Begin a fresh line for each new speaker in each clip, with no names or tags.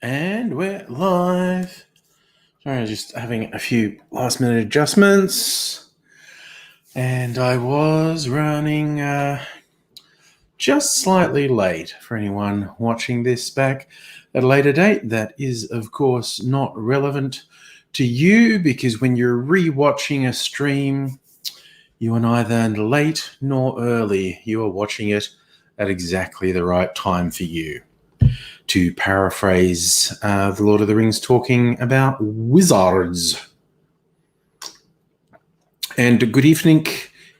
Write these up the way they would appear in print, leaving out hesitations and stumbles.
And we're live. Sorry, just having a few last minute adjustments. And I was running just slightly late for anyone watching this back at a later date. That is, of course, not relevant to you because when you're rewatching a stream, you are neither late nor early. You are watching it at exactly the right time for you. To paraphrase The Lord of the Rings talking about wizards. And good evening,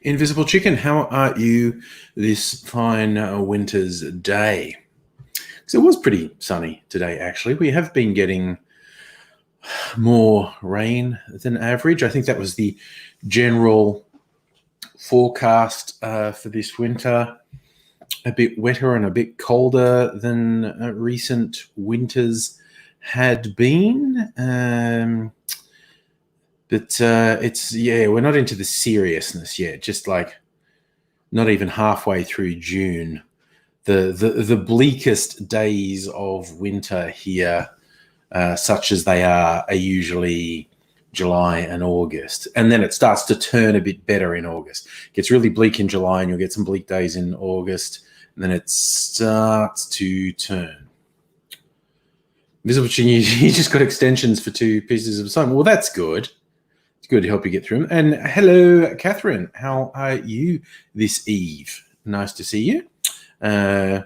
Invisible Chicken. How are you this fine winter's day? Because it was pretty sunny today, actually. We have been getting more rain than average. I think that was the general forecast for this winter. A bit wetter and a bit colder than recent winters had been. But we're not into the seriousness yet, just like not even halfway through June. The bleakest days of winter here, such as they are usually July and August. And then it starts to turn a bit better in August. It gets really bleak in July and you'll get some bleak days in August. And then it starts to turn. Visible Chicken, you just got extensions for 2 pieces of sun. Well, that's good. It's good to help you get through them. And hello, Catherine. How are you this eve? Nice to see you. I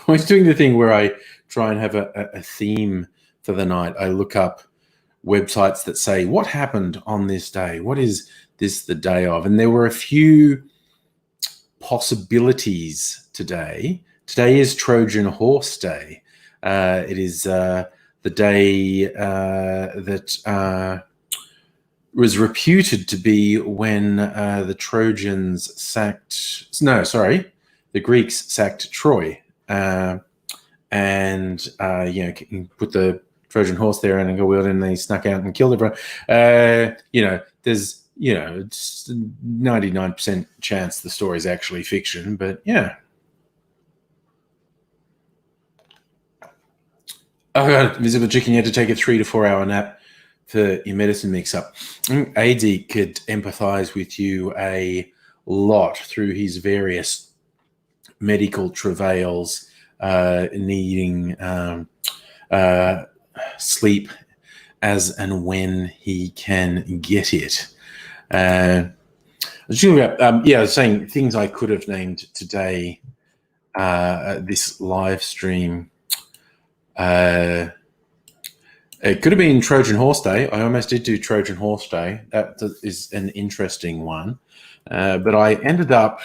was doing the thing where I try and have a theme for the night. I look up websites that say, what happened on this day? What is this the day of? And there were a few possibilities today. Today is Trojan Horse Day. It is the day that was reputed to be when the Greeks sacked Troy. And put the Trojan horse there and go wheel it, and they snuck out and killed everyone. There's it's 99% chance the story is actually fiction, but yeah. Oh God, Visible Chicken, you had to take a 3 to 4 hour nap for your medicine mix-up. AD could empathize with you a lot through his various medical travails, needing sleep as and when he can get it. I was saying things I could have named today, this live stream. It could have been Trojan Horse Day. I almost did do Trojan Horse Day. That is an interesting one. But I ended up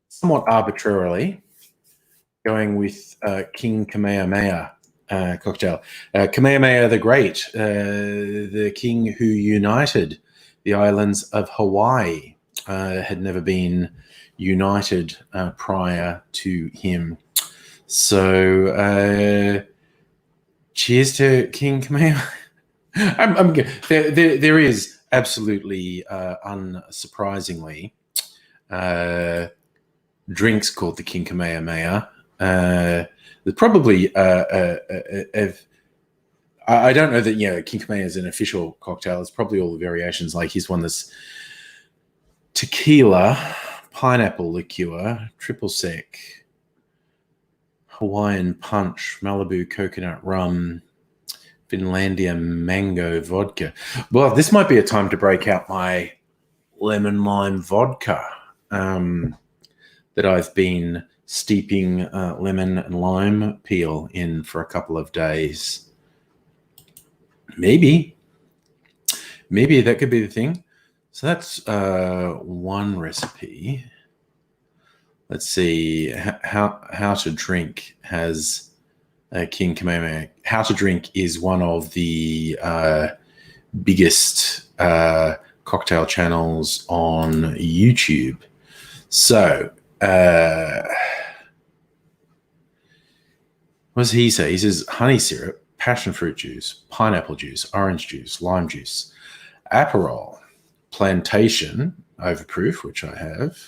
somewhat arbitrarily going with King Kamehameha cocktail. Kamehameha the Great, the king who united the islands of Hawaii, had never been united prior to him. So cheers to King Kamehameha. I'm good. There is absolutely, unsurprisingly, drinks called the King Kamehameha. There's probably I don't know that King Kamehameha is an official cocktail. It's probably all the variations. Like here's one that's tequila, pineapple liqueur, triple sec, Hawaiian punch, Malibu coconut rum, Finlandia mango vodka. Well, this might be a time to break out my lemon lime vodka that I've been steeping lemon and lime peel in for a couple of days. Maybe that could be the thing. So that's one recipe. Let's see. How to drink has King Kamehameha. How to drink is one of the biggest cocktail channels on YouTube. So what does he say? He says honey syrup, passion fruit juice, pineapple juice, orange juice, lime juice, Aperol, plantation, overproof, which I have,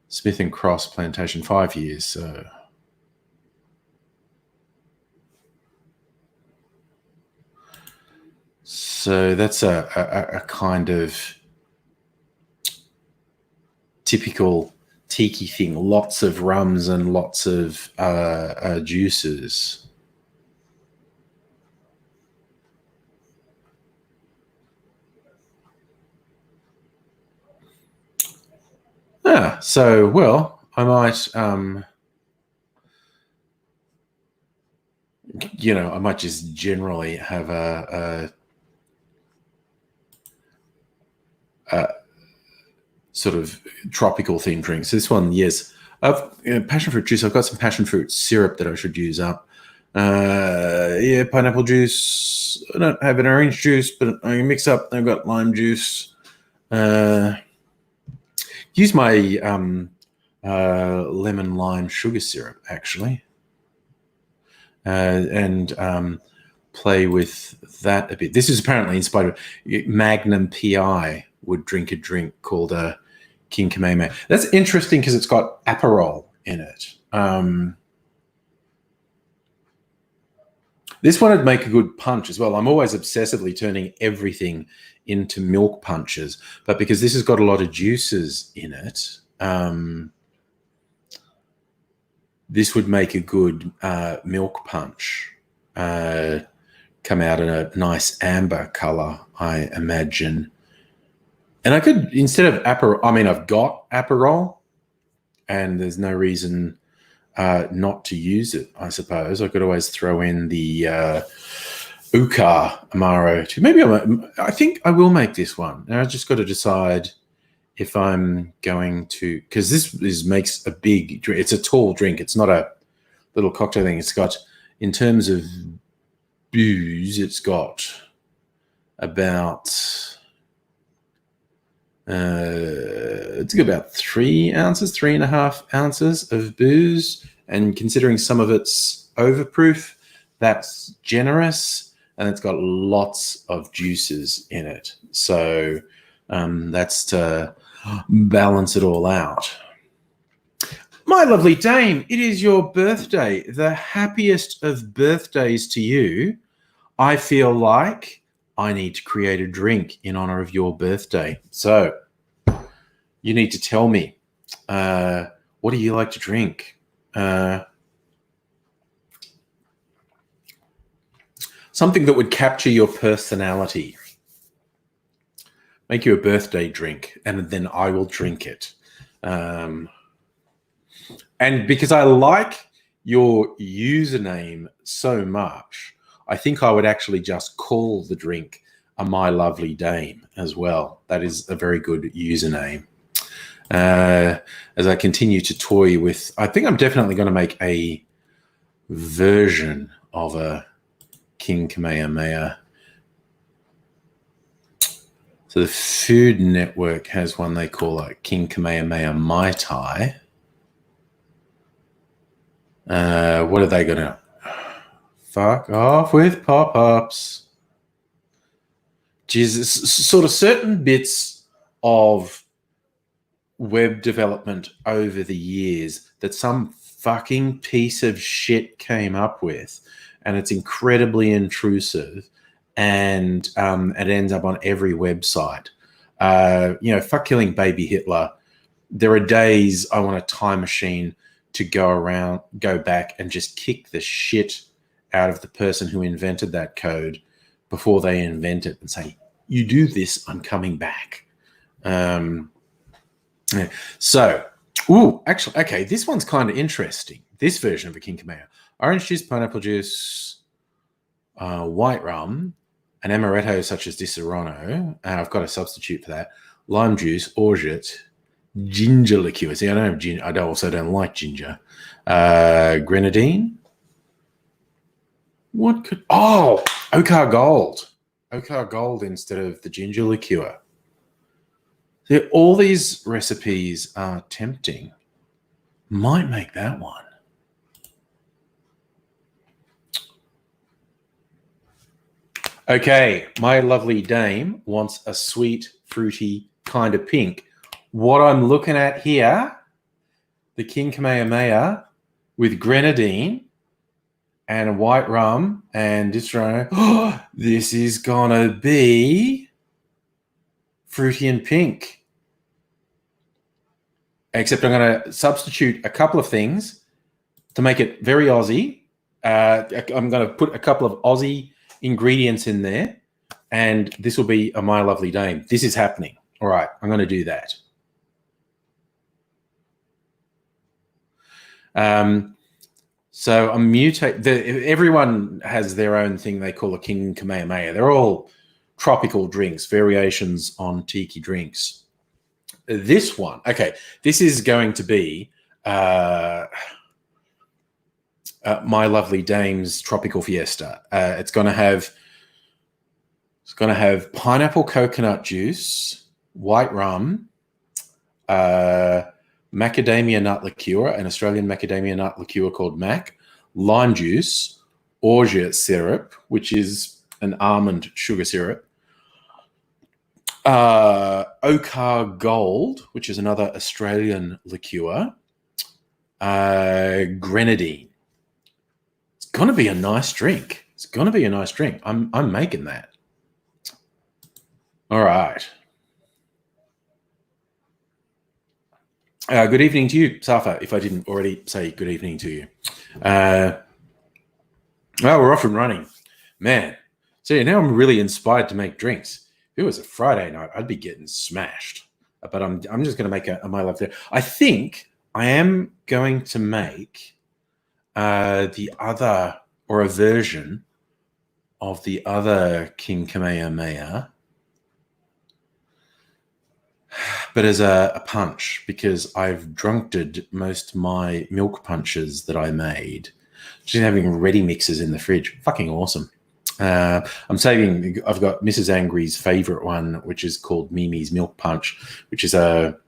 Smith & Cross plantation, 5 years. So So that's a kind of typical tiki thing. Lots of rums and lots of juices. So, well, I might, I might just generally have a sort of tropical themed drinks. This one, yes, passion fruit juice. I've got some passion fruit syrup that I should use up. Pineapple juice. I don't have an orange juice, but I can mix up. I've got lime juice. Use my lemon lime sugar syrup actually, and play with that a bit. This is apparently inspired of Magnum PI would drink a drink called a King Kamehameha. That's interesting because it's got Aperol in it. This one would make a good punch as well. I'm always obsessively turning everything into milk punches, but because this has got a lot of juices in it, this would make a good milk punch. Come out in a nice amber color, I imagine. And I could, instead of Aperol, I mean, I've got Aperol, and there's no reason not to use it, I suppose. I could always throw in the Ukar Amaro too. Maybe I think I will make this one. Now I just got to decide if I'm going to, because this makes a big drink. It's a tall drink. It's not a little cocktail thing. It's got, in terms of booze, it's got about it's about 3 ounces, 3.5 ounces of booze, and considering some of it's overproof, that's generous, and it's got lots of juices in it. So that's to balance it all out. My lovely dame, it is your birthday. The happiest of birthdays to you. I feel like I need to create a drink in honor of your birthday. So you need to tell me, what do you like to drink? Something that would capture your personality. Make you a birthday drink, and then I will drink it. And because I like your username so much, I think I would actually just call the drink a My Lovely Dame as well. That is a very good username. As I continue to toy with, I think I'm definitely going to make a version of a King Kamehameha. So the Food Network has one they call a King Kamehameha Mai Tai. What are they going to... Fuck off with pop-ups. Jesus, sort of certain bits of web development over the years that some fucking piece of shit came up with, and it's incredibly intrusive, and it ends up on every website. Fuck killing baby Hitler. There are days I want a time machine to go back and just kick the shit out of the person who invented that code before they invent it and say, you do this, I'm coming back. So, actually, okay, this one's kind of interesting. This version of a King Kamehameha. Orange juice, pineapple juice, white rum, an amaretto such as Disaronno. I've got a substitute for that. Lime juice, orgeat, ginger liqueur. See, I don't have ginger. I also don't like ginger. Grenadine. What could... Oh, Okar Gold. Okar Gold instead of the ginger liqueur. See, all these recipes are tempting. Might make that one. Okay, my lovely dame wants a sweet, fruity kind of pink. What I'm looking at here, the King Kamehameha with grenadine and a white rum, and just trying. Oh, this is gonna be fruity and pink. Except I'm going to substitute a couple of things to make it very Aussie. I'm going to put a couple of Aussie ingredients in there, and this will be a My Lovely Dame. This is happening. All right, I'm going to do that. So I'm everyone has their own thing they call a King Kamehameha. They're all tropical drinks, variations on tiki drinks. This one, okay, this is going to be My Lovely Dame's Tropical Fiesta. It's going to have pineapple coconut juice, white rum, macadamia nut liqueur, an Australian macadamia nut liqueur called Mac, lime juice, orgeat syrup, which is an almond sugar syrup, Ochre Gold, which is another Australian liqueur, grenadine. It's going to be a nice drink. It's going to be a nice drink. I'm making that. All right. Good evening to you, Safa, if I didn't already say good evening to you. We're off and running. Man, so now I'm really inspired to make drinks. If it was a Friday night, I'd be getting smashed. But I'm just going to make a My Lovely Dame. I think I am going to make the other, or a version of the other King Kamehameha, but as a punch, because I've drunked most of my milk punches that I made. Just having ready mixes in the fridge. Fucking awesome. I'm saving. I've got Mrs. Angry's favorite one, which is called Mimi's Milk Punch, which is what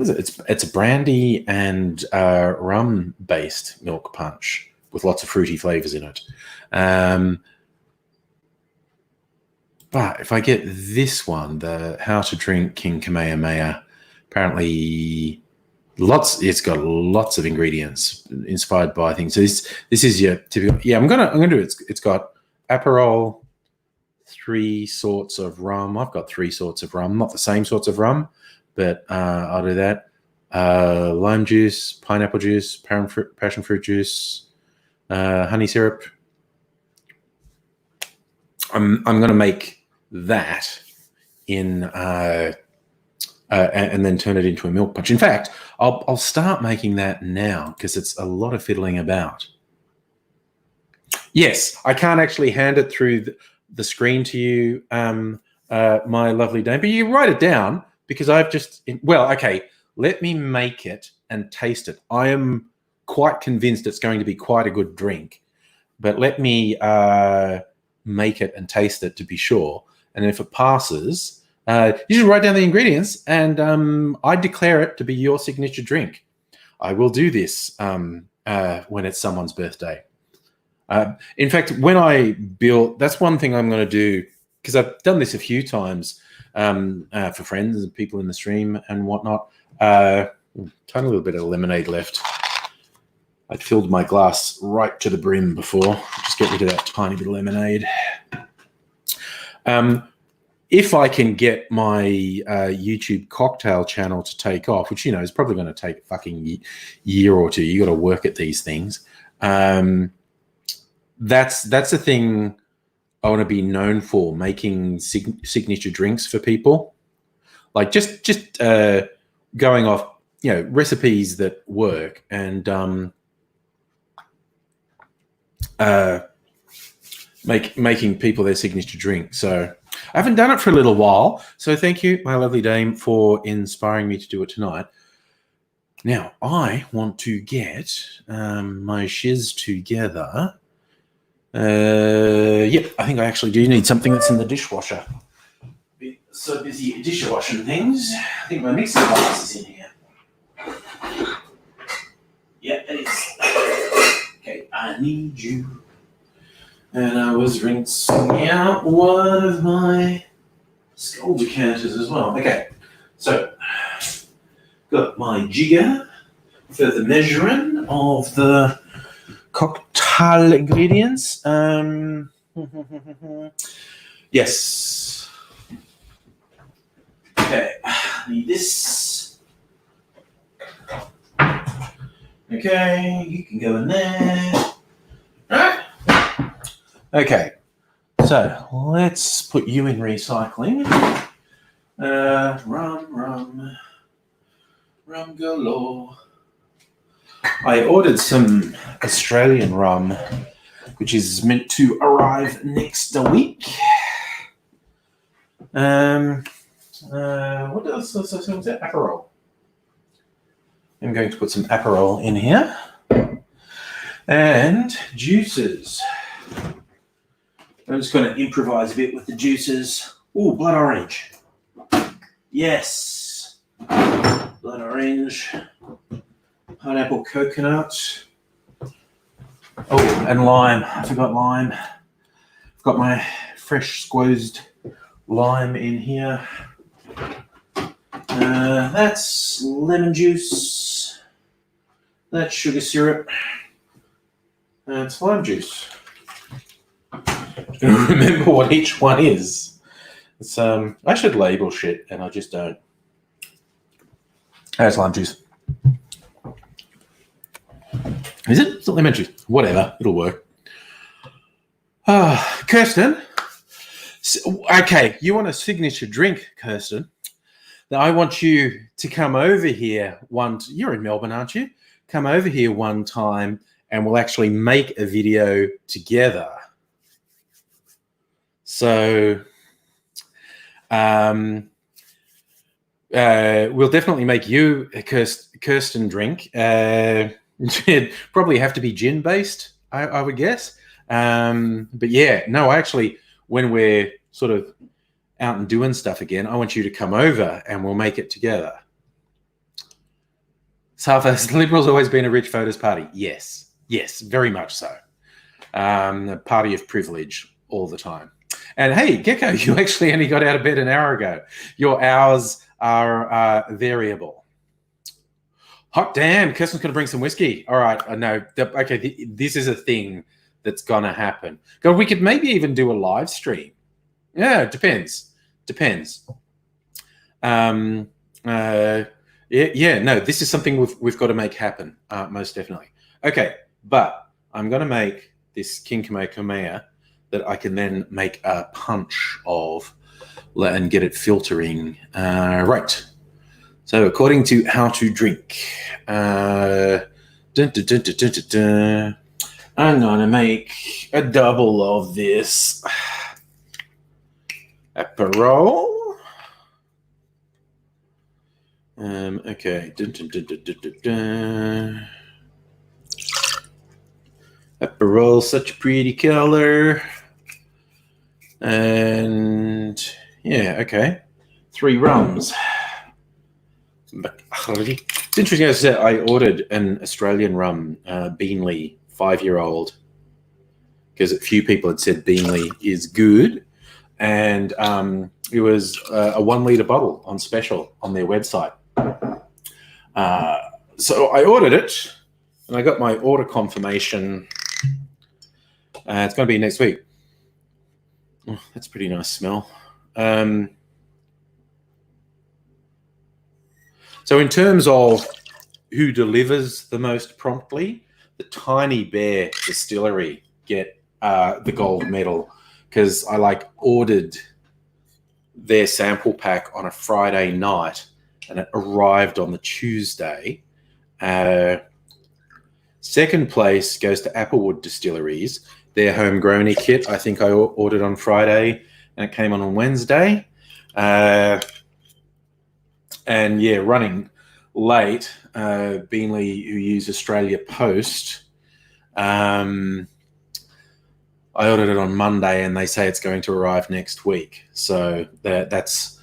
is it? It's a brandy and rum based milk punch with lots of fruity flavors in it. But if I get this one, the How to Drink King Kamehameha, apparently it's got lots of ingredients inspired by things. So this is your typical. Yeah, I'm gonna do it. It's got Aperol, 3 sorts of rum. I've got 3 sorts of rum, not the same sorts of rum, but I'll do that. Lime juice, pineapple juice, passion fruit juice, honey syrup. I'm going to make that in and then turn it into a milk punch. In fact, I'll start making that now because it's a lot of fiddling about. Yes, I can't actually hand it through the screen to you, My Lovely Dame, but you write it down because I've just... Well, okay, let me make it and taste it. I am quite convinced it's going to be quite a good drink, but let me make it and taste it to be sure. And if it passes, you just write down the ingredients and I declare it to be your signature drink. I will do this when it's someone's birthday. In fact, when I built, that's one thing I'm going to do, because I've done this a few times for friends and people in the stream and whatnot. Tiny little bit of lemonade left. I filled my glass right to the brim before. Just get rid of that tiny bit of lemonade. If I can get my YouTube cocktail channel to take off, which, is probably going to take a fucking year or two. You got to work at these things. That's the thing I want to be known for, making signature drinks for people. Like just going off, recipes that work and making people their signature drink. So I haven't done it for a little while. So thank you, My Lovely Dame, for inspiring me to do it tonight. Now I want to get my shiz together. Yep, I think I actually do need something that's in the dishwasher. Been so busy dishwashing things. I think my mixing glass is in here. Yeah, it is. Okay, I need you. And I was rinsing out one of my skull decanters as well. Okay, so got my jigger for the measuring of the cocktail. Hull ingredients. Yes. Okay. Need this. Okay, you can go in there. Right. Okay. So let's put you in recycling. Rum galore. I ordered some Australian rum, which is meant to arrive next week. What else was that? Aperol. I'm going to put some Aperol in here. And juices. I'm just going to improvise a bit with the juices. Ooh, blood orange. Yes. Blood orange. Pineapple coconut. Oh, and lime. I forgot lime. I've got my fresh squeezed lime in here. That's lemon juice. That's sugar syrup. That's lime juice. Remember what each one is. It's I should label shit, and I just don't. That's lime juice. Is it? It's not lemon juice. Whatever, it'll work. Kirsten. Okay, you want a signature drink, Kirsten? Now I want you to come over here you're in Melbourne, aren't you? Come over here one time, and we'll actually make a video together. So we'll definitely make you a Kirsten drink. It'd probably have to be gin based, I would guess. But yeah, no, actually, when we're sort of out and doing stuff again, I want you to come over and we'll make it together. Sarfas, Liberals always been a rich voters party. Yes, very much so. A party of privilege all the time. And hey, Gecko, you actually only got out of bed an hour ago. Your hours are variable. Hot damn, Kirsten's going to bring some whiskey. All right, I know. Okay, this is a thing that's going to happen. God, we could maybe even do a live stream. Yeah, it depends. No, this is something we've got to make happen, most definitely. Okay, but I'm going to make this King Kamehameha that I can then make a punch of and get it filtering. Right. So according to how to drink, I'm going to make a double of this Aperol. Okay. Aperol, such a pretty color. And yeah, okay. 3 rums. It's interesting, as I said, I ordered an Australian rum, Beanley, 5-year-old, because a few people had said Beanley is good. And it was a 1 litre bottle on special on their website. So I ordered it, and I got my order confirmation. It's going to be next week. Oh, that's a pretty nice smell. So in terms of who delivers the most promptly, the Tiny Bear Distillery get the gold medal, because I ordered their sample pack on a Friday night and it arrived on the Tuesday. Second place goes to Applewood Distilleries. Their homegrown kit, I think I ordered on Friday and it came on Wednesday. And yeah, running late, Beanley, who use Australia Post, I ordered it on Monday and they say it's going to arrive next week. So that's...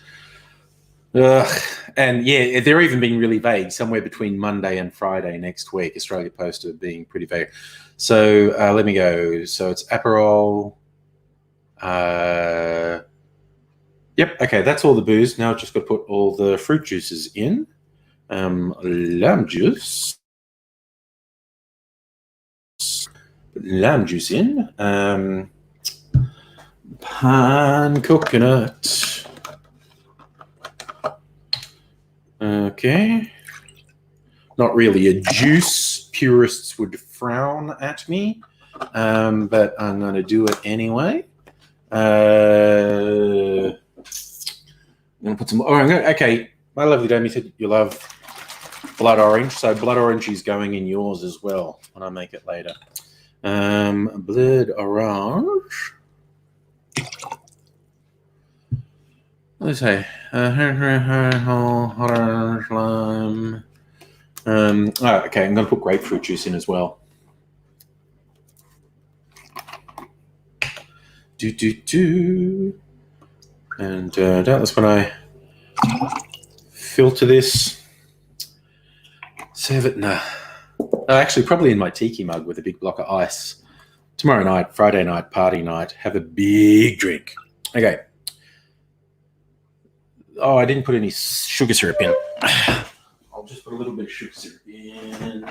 and yeah, they're even being really vague, somewhere between Monday and Friday next week. Australia Post are being pretty vague. So let me go. So it's Aperol. Yep, okay, that's all the booze. Now I've just got to put all the fruit juices in. Lime juice. Put lime juice in. Pine coconut. Okay. Not really a juice. Purists would frown at me, but I'm going to do it anyway. I'm going to put some. Oh, okay. My lovely dame, you said you love blood orange, so blood orange is going in yours as well when I make it later. Blood orange. Let's say lime. Okay, I'm going to put grapefruit juice in as well. And that's when I filter this. Serve it in actually probably in my tiki mug with a big block of ice. Tomorrow night, Friday night, party night, have a big drink. Okay. Oh, I didn't put any sugar syrup in. I'll just put a little bit of sugar syrup in.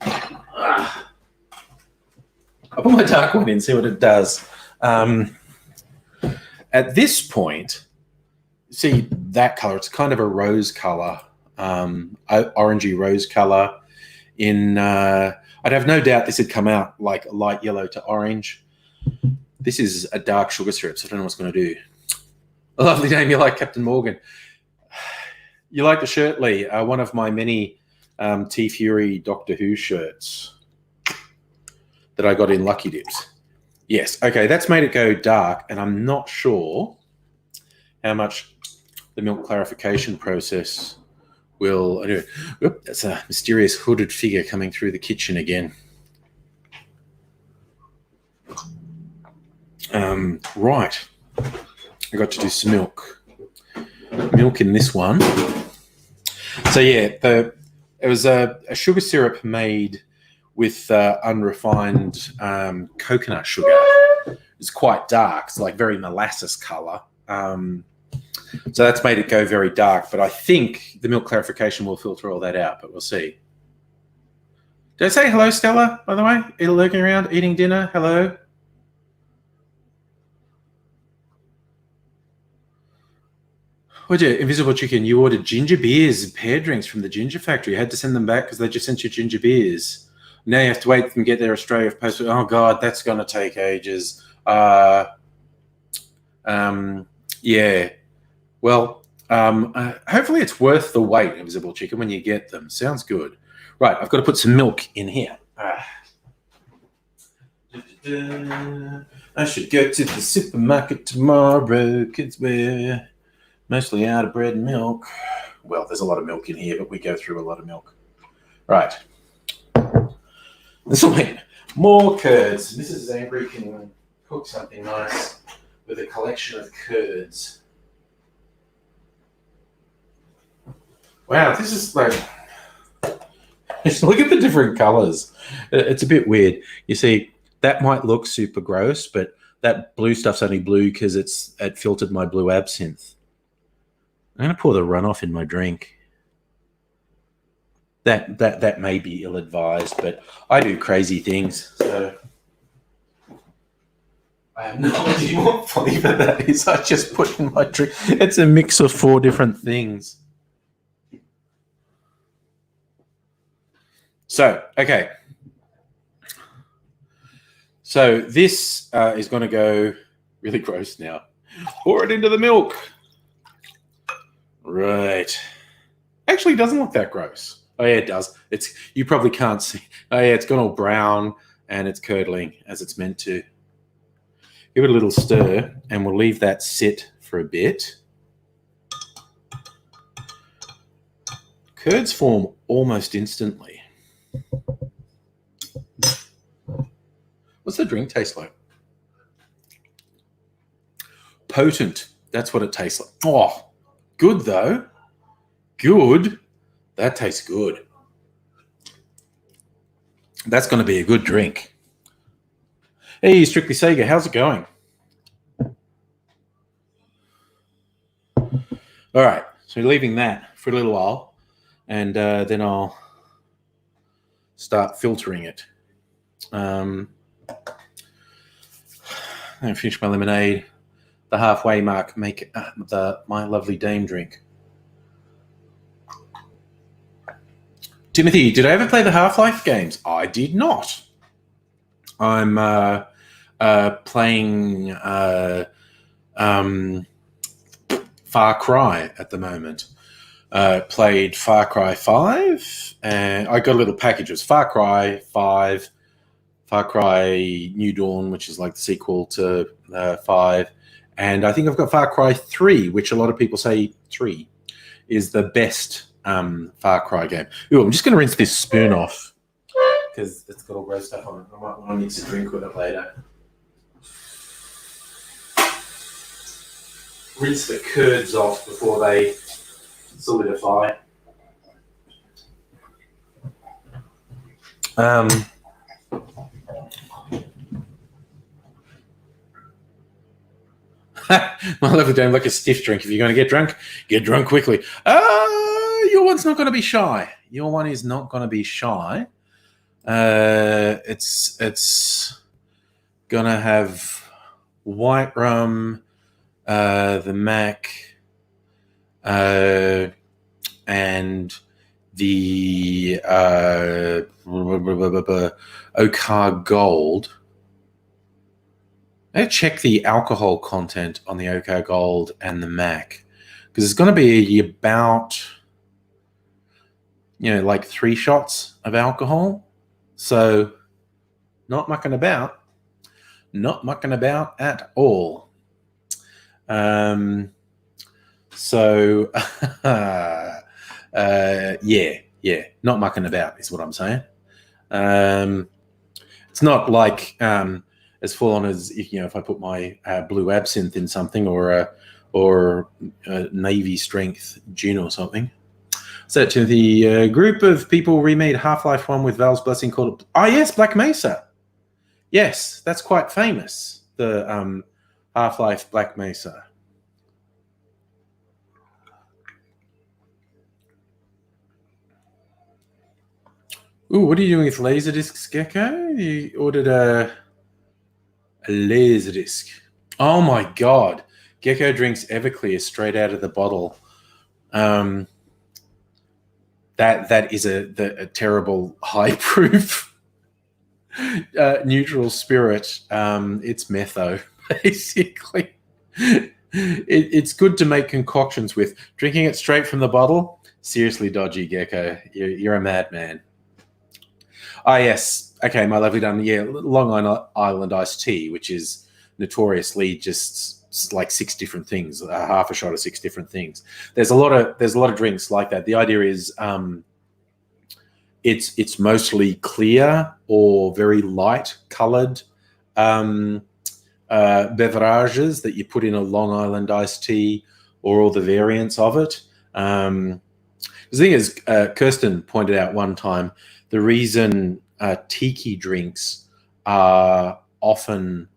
I put my dark one in, see what it does. At this point, see that color, it's kind of a rose color, orangey rose color. I'd have no doubt this had come out like light yellow to orange. This is a dark sugar syrup, so I don't know what's going to do. A lovely name, you like Captain Morgan. You like the shirt, Lee, one of my many T Fury Doctor Who shirts that I got in Lucky Dips. Yes, okay, that's made it go dark, and I'm not sure how much the milk clarification process will do. Oop, that's a mysterious hooded figure coming through the kitchen again. Right, I got to do some milk. Milk in this one. So yeah, it was a sugar syrup made with unrefined coconut sugar. It's quite dark. It's like very molasses color. So that's made it go very dark. But I think the milk clarification will filter all that out. But we'll see. Did I say hello, Stella? By the way, lurking around, eating dinner. Hello. What'd you, Invisible Chicken? You ordered ginger beers and pear drinks from the Ginger Factory. You had to send them back because they just sent you ginger beers. Now you have to wait and get their Australia Post. Oh God, that's going to take ages. Yeah. Well, hopefully it's worth the wait, Invisible Chicken, when you get them. Sounds good. Right, I've got to put some milk in here. I should go to the supermarket tomorrow because we're mostly out of bread and milk. Well, there's a lot of milk in here, but we go through a lot of milk. Right. This will mean more curds. Mrs. Zambri can cook something nice with a collection of curds. Wow, this is like... Look at the different colors. It's a bit weird. You see, that might look super gross, but that blue stuff's only blue because it filtered my blue absinthe. I'm going to pour the runoff in my drink. That may be ill-advised, but I do crazy things, so I have no idea what flavor that is. I just put in my drink. It's a mix of 4 different things. So, okay. So this is going to go really gross now. Pour it into the milk. Right. Actually, it doesn't look that gross. Oh yeah, it does. You probably can't see. Oh yeah, it's gone all brown and it's curdling as it's meant to. Give it a little stir and we'll leave that sit for a bit. Curds form almost instantly. What's the drink taste like? Potent. That's what it tastes like. Oh, good though. Good. That tastes good. That's going to be a good drink. Hey, Strictly Sega, how's it going? All right, so leaving that for a little while, and then I'll start filtering it. I finished my lemonade. The halfway mark, make my lovely dame drink. Timothy, did I ever play the Half-Life games? I did not. I'm playing Far Cry at the moment. Played Far Cry 5, and I got a little package. It was Far Cry 5, Far Cry New Dawn, which is like the sequel to 5, and I think I've got Far Cry 3, which a lot of people say 3 is the best Far Cry game. Ooh, I'm just going to rinse this spoon off because it's got all gross stuff on it. I might want to mix a drink with it later. Rinse the curds off before they solidify. My lovely dame, like a stiff drink. If you're going to get drunk quickly. Your one's not going to be shy. Your one is not going to be shy. It's going to have white rum, the Mac, and the Okar Gold. I check the alcohol content on the Okar Gold and the Mac because it's going to be about, like 3 shots of alcohol. So not mucking about at all. Yeah, not mucking about is what I'm saying. It's not like as full on as if I put my blue absinthe in something or a Navy strength gin or something. So to the group of people remade Half-Life 1 with Valve's blessing called yes, Black Mesa. Yes, that's quite famous. The Half-Life Black Mesa. Ooh, what are you doing with Laserdiscs, Gecko? You ordered a Laserdisc. Oh my God. Gecko drinks Everclear straight out of the bottle. That is a terrible high proof neutral spirit. It's metho, basically. It's good to make concoctions with. Drinking it straight from the bottle, seriously dodgy, Gecko. You're a madman. Yes. Okay, my lovely done. Yeah, Long Island iced tea, which is notoriously just like 6 different things, half a shot of 6 different things. There's a lot of drinks like that. The idea is it's mostly clear or very light coloured beverages that you put in a Long Island iced tea or all the variants of it. The thing is, Kirsten pointed out one time, the reason tiki drinks are often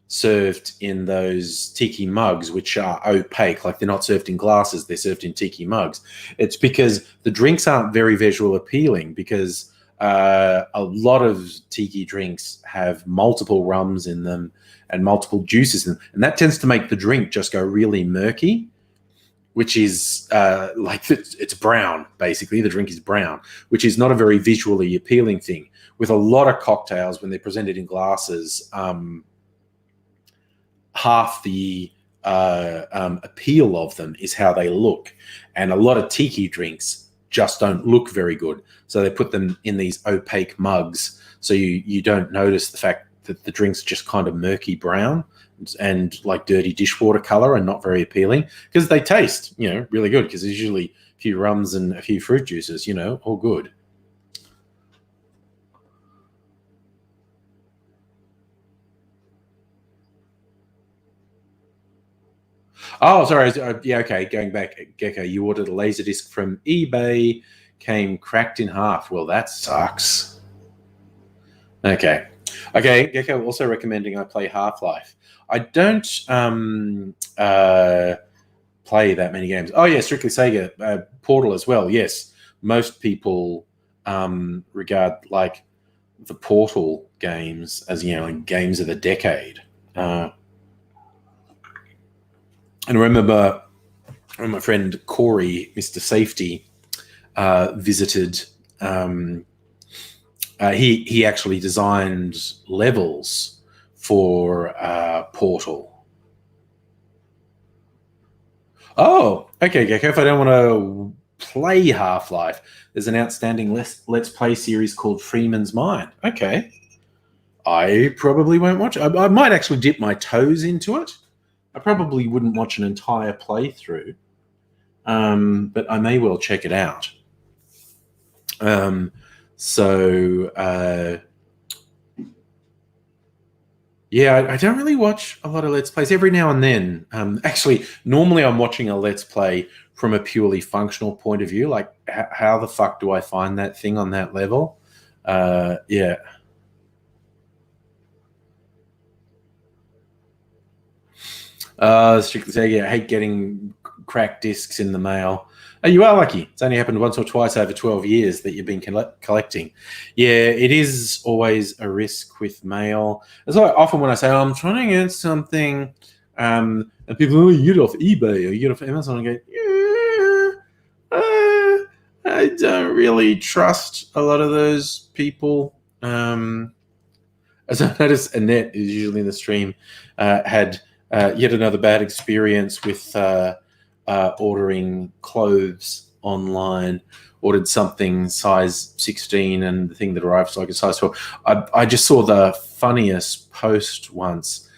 served in those tiki mugs, which are opaque, like they're not served in glasses, they're served in tiki mugs. It's because the drinks aren't very visual appealing, because a lot of tiki drinks have multiple rums in them and multiple juices in them, and that tends to make the drink just go really murky, which is like it's brown, basically. The drink is brown, which is not a very visually appealing thing. With a lot of cocktails, when they're presented in glasses, half the appeal of them is how they look. And a lot of tiki drinks just don't look very good. So they put them in these opaque mugs so you don't notice the fact that the drink's just kind of murky brown and like dirty dishwater color and not very appealing, because they taste, really good, because there's usually a few rums and a few fruit juices, all good. Oh, sorry. Yeah, okay. Going back, Gecko, you ordered a Laserdisc from eBay, came cracked in half. Well, that sucks. Okay, Gecko also recommending I play Half-Life. I don't play that many games. Oh, yeah, Strictly Sega. Portal as well, yes. Most people regard, like, the Portal games as, like games of the decade. And I remember when my friend Corey, Mr. Safety, visited. He actually designed levels for Portal. Oh, okay, Gecko. If I don't want to play Half-Life, there's an outstanding Let's Play series called Freeman's Mind. Okay. I probably won't watch it. I might actually dip my toes into it. I probably wouldn't watch an entire playthrough, but I may well check it out. Yeah, I don't really watch a lot of Let's Plays. Every now and then. Actually, normally I'm watching a Let's Play from a purely functional point of view. Like, how the fuck do I find that thing on that level? Yeah. Strictly saying, I hate getting cracked discs in the mail. Oh, you are lucky. It's only happened once or twice over 12 years that you've been collecting. Yeah, it is always a risk with mail. It's like often when I say, I'm trying to get something, and people, oh, you get it off eBay or you get it off Amazon, I go, I don't really trust a lot of those people. As I noticed, Annette, who's usually in the stream, had yet another bad experience with ordering clothes online. Ordered something size 16 and the thing that arrived was like a size 12. I just saw the funniest post once.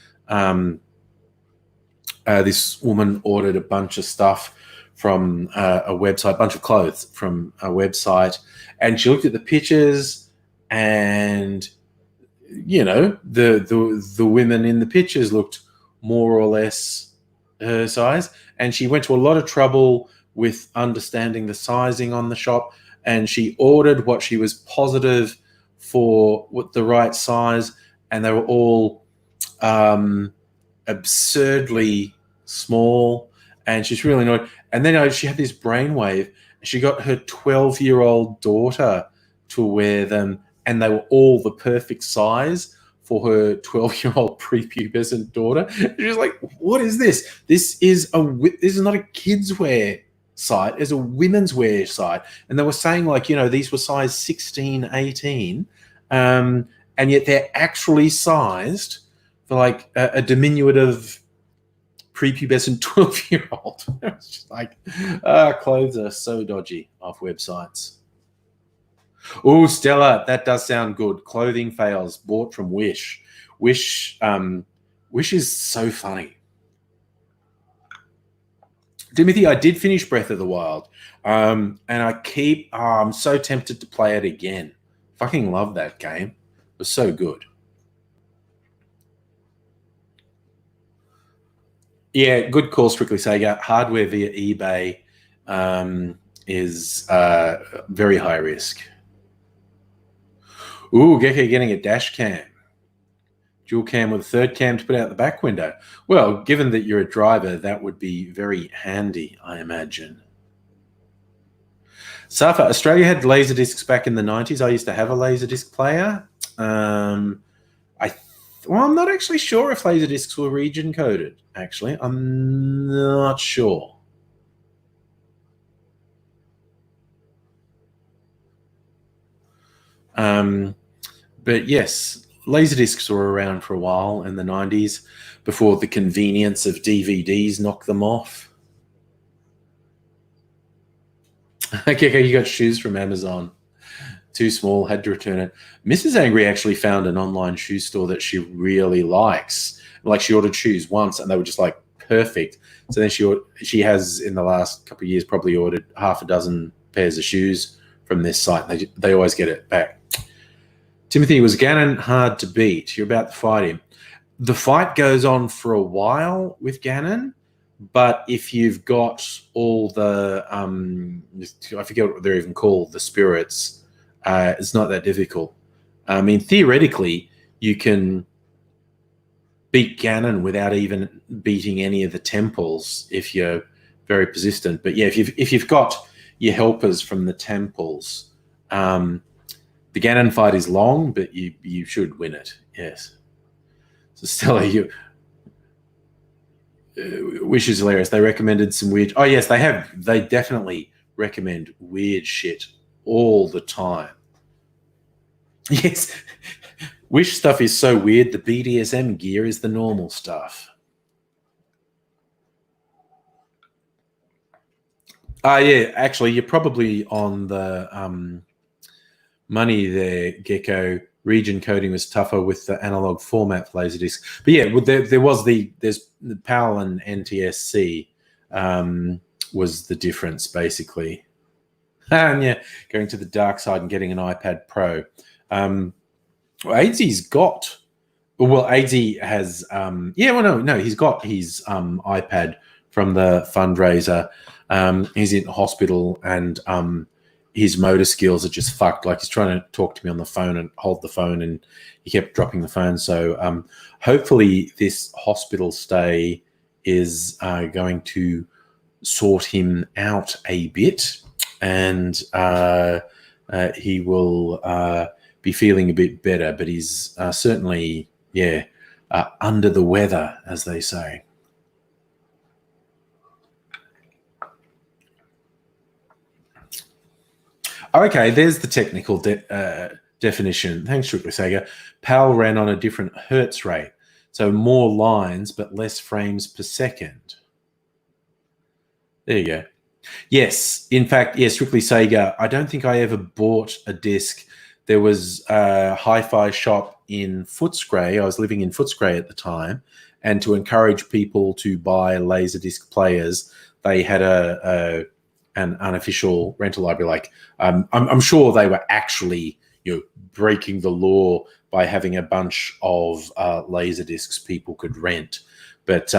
This woman ordered a bunch of stuff from a website, a bunch of clothes from a website, and she looked at the pictures, and the women in the pictures looked more or less her size, and she went to a lot of trouble with understanding the sizing on the shop, and she ordered what she was positive for what the right size, and they were all absurdly small, and she's really annoyed. And then she had this brainwave. She got her 12-year-old daughter to wear them, and they were all the perfect size for her 12-year-old prepubescent daughter. She was like, "What is this? This is not a kids' wear site. It's a women's wear site." And they were saying, like, these were size 16, 18, and yet they're actually sized for like a diminutive prepubescent 12-year-old. It's just like, clothes are so dodgy off websites. Oh, Stella, that does sound good. Clothing fails bought from Wish. Wish is so funny. Timothy, I did finish Breath of the Wild, and I'm so tempted to play it again. Fucking love that game. It was so good. Yeah, good call, Strictly Sega. Hardware via eBay is very high risk. Ooh, Gecko getting a dash cam. Dual cam with a third cam to put out the back window. Well, given that you're a driver, that would be very handy, I imagine. Safa, Australia had Laserdiscs back in the 90s. I used to have a Laserdisc player. I'm not actually sure if Laserdiscs were region coded, actually. I'm not sure. But yes, Laserdiscs were around for a while in the 90s before the convenience of DVDs knocked them off. Okay, you got shoes from Amazon. Too small, had to return it. Mrs. Angry actually found an online shoe store that she really likes. Like, she ordered shoes once and they were just like perfect. So then she has in the last couple of years probably ordered half a dozen pairs of shoes from this site. They always get it back. Timothy, was Ganon hard to beat? You're about to fight him. The fight goes on for a while with Ganon, but if you've got all the I forget what they're even called, the spirits, it's not that difficult. I mean, theoretically, you can beat Ganon without even beating any of the temples if you're very persistent. But yeah, if you've got your helpers from the temples, The Ganon fight is long, but you should win it. Yes. So Stella, you Wish is hilarious. They recommended some weird. Oh yes, they have. They definitely recommend weird shit all the time. Yes, Wish stuff is so weird. The BDSM gear is the normal stuff. Yeah, actually, you're probably on the money there, Gecko. Region coding was tougher with the analog format for Laserdisc. But yeah, there's the PAL and NTSC was the difference basically. And yeah, going to the dark side and getting an iPad Pro. AZ's got. Well, AZ has. He's got his iPad from the fundraiser. He's in hospital and his motor skills are just fucked. Like he's trying to talk to me on the phone and hold the phone, and he kept dropping the phone. So hopefully this hospital stay is going to sort him out a bit, and he will be feeling a bit better. But he's certainly, under the weather, as they say. Okay, there's the technical definition. Thanks, Strictly Sega. PAL ran on a different hertz rate, so more lines but less frames per second. There you go. Yes, in fact, Strictly Sega. I don't think I ever bought a disc. There was a hi-fi shop in Footscray. I was living in Footscray at the time, and to encourage people to buy Laserdisc players, they had an unofficial rental library. Like I'm sure they were actually breaking the law by having a bunch of laser discs people could rent, but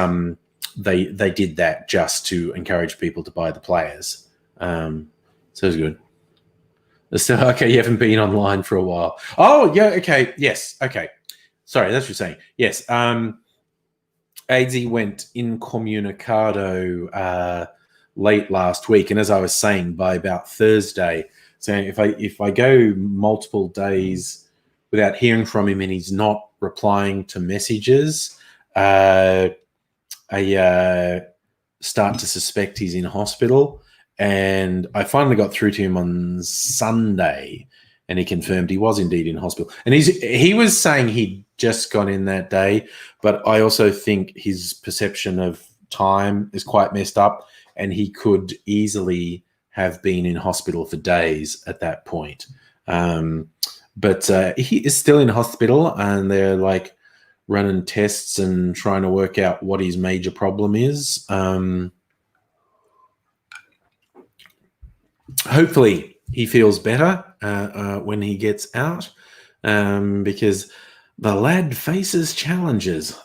they did that just to encourage people to buy the players. So it's good. So okay, you haven't been online for a while. Oh yeah, okay, yes, okay. Sorry, that's what you're saying. Yes, AZ went incommunicado late last week, and as I was saying, by about Thursday, saying if I go multiple days without hearing from him and he's not replying to messages, I start to suspect he's in hospital. And I finally got through to him on Sunday, and he confirmed he was indeed in hospital. And he was saying he'd just gone in that day, but I also think his perception of time is quite messed up, and he could easily have been in hospital for days at that point. But he is still in hospital, and they're like running tests and trying to work out what his major problem is. Hopefully he feels better when he gets out, because the lad faces challenges.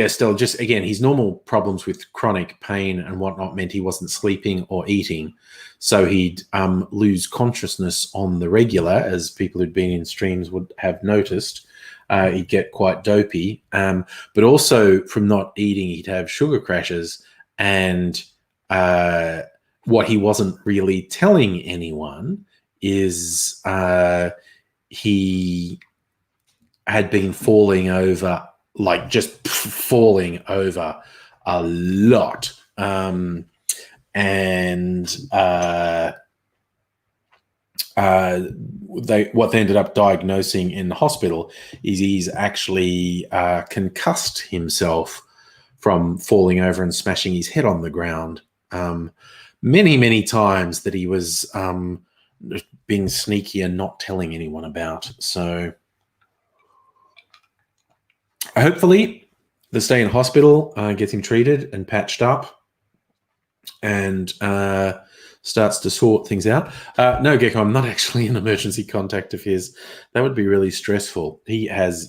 Still, just again, his normal problems with chronic pain and whatnot meant he wasn't sleeping or eating, so he'd lose consciousness on the regular, as people who'd been in streams would have noticed. He'd get quite dopey, but also from not eating, he'd have sugar crashes. And what he wasn't really telling anyone is he had been falling over, like just falling over a lot. What they ended up diagnosing in the hospital is he's actually concussed himself from falling over and smashing his head on the ground many, many times that he was being sneaky and not telling anyone about. So hopefully the stay in hospital gets him treated and patched up and starts to sort things out. No, Gecko, I'm not actually an emergency contact of his. That would be really stressful. He has,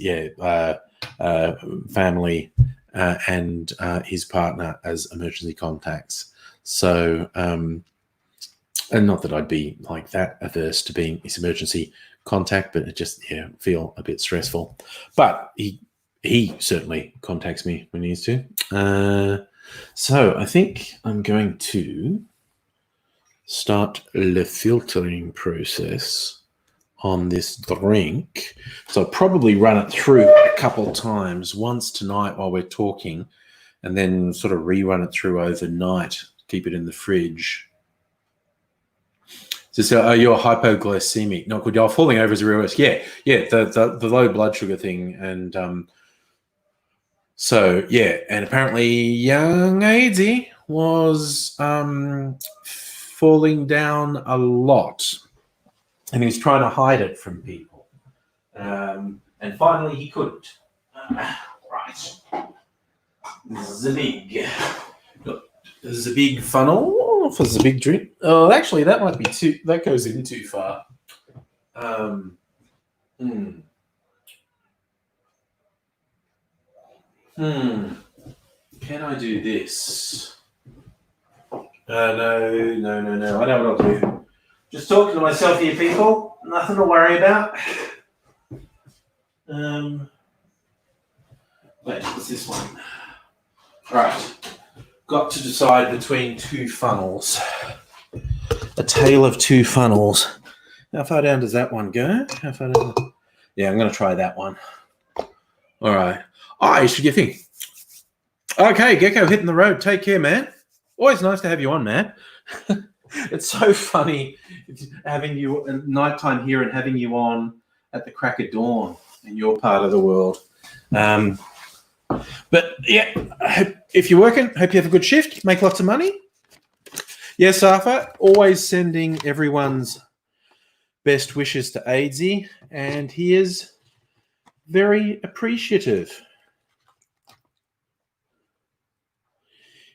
family and his partner as emergency contacts. So, and not that I'd be like that averse to being his emergency contact, but it just feel a bit stressful. But he certainly contacts me when he needs to. So I think I'm going to start the filtering process on this drink. So I'll probably run it through a couple times, once tonight while we're talking, and then sort of rerun it through overnight, keep it in the fridge. So you're hypoglycemic, not good. You're falling over is a real risk. Yeah, the low blood sugar thing. And so, yeah, and apparently young Aidsy was falling down a lot, and he was trying to hide it from people. And finally he couldn't. Right. The big funnel for the big drink. Oh, actually, that might be too. That goes in too far. Can I do this? No. I know what I'll do. Just talking to myself here, people. Nothing to worry about. Wait, what's this one? Right. Got to decide between two funnels. A tale of two funnels. How far down does that one go? How far down? Yeah, I'm going to try that one. All right. You should get a thing. Okay, Gecko hitting the road. Take care, man. Always nice to have you on, man. It's so funny having you at nighttime here and having you on at the crack of dawn in your part of the world. But yeah, if you're working, hope you have a good shift, make lots of money. Yes, Safa, always sending everyone's best wishes to Aidsy, and he is very appreciative.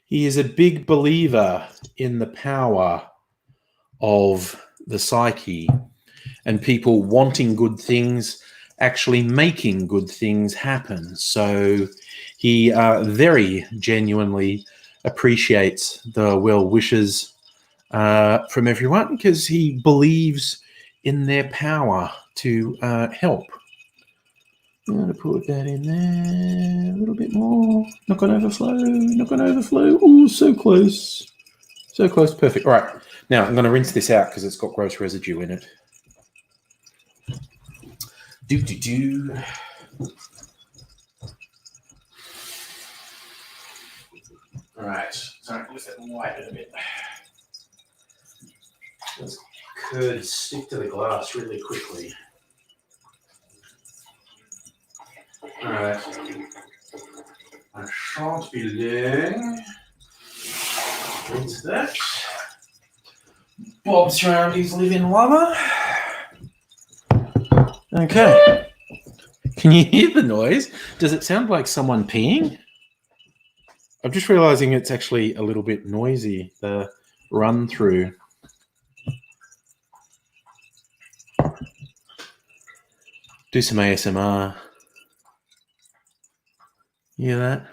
He is a big believer in the power of the psyche and people wanting good things, actually making good things happen. So he very genuinely appreciates the well wishes from everyone, because he believes in their power to help. I'm going to put that in there a little bit more. Not going to overflow. Oh, so close. So close. Perfect. All right. Now I'm going to rinse this out because it's got gross residue in it. All right. Sorry, let that wipe it a bit. Those curds stick to the glass really quickly. All right. I shan't be long into that. Bob's around his living llama. Okay. Can you hear the noise? Does it sound like someone peeing? I'm just realizing it's actually a little bit noisy, the run through. Do some ASMR. You hear that?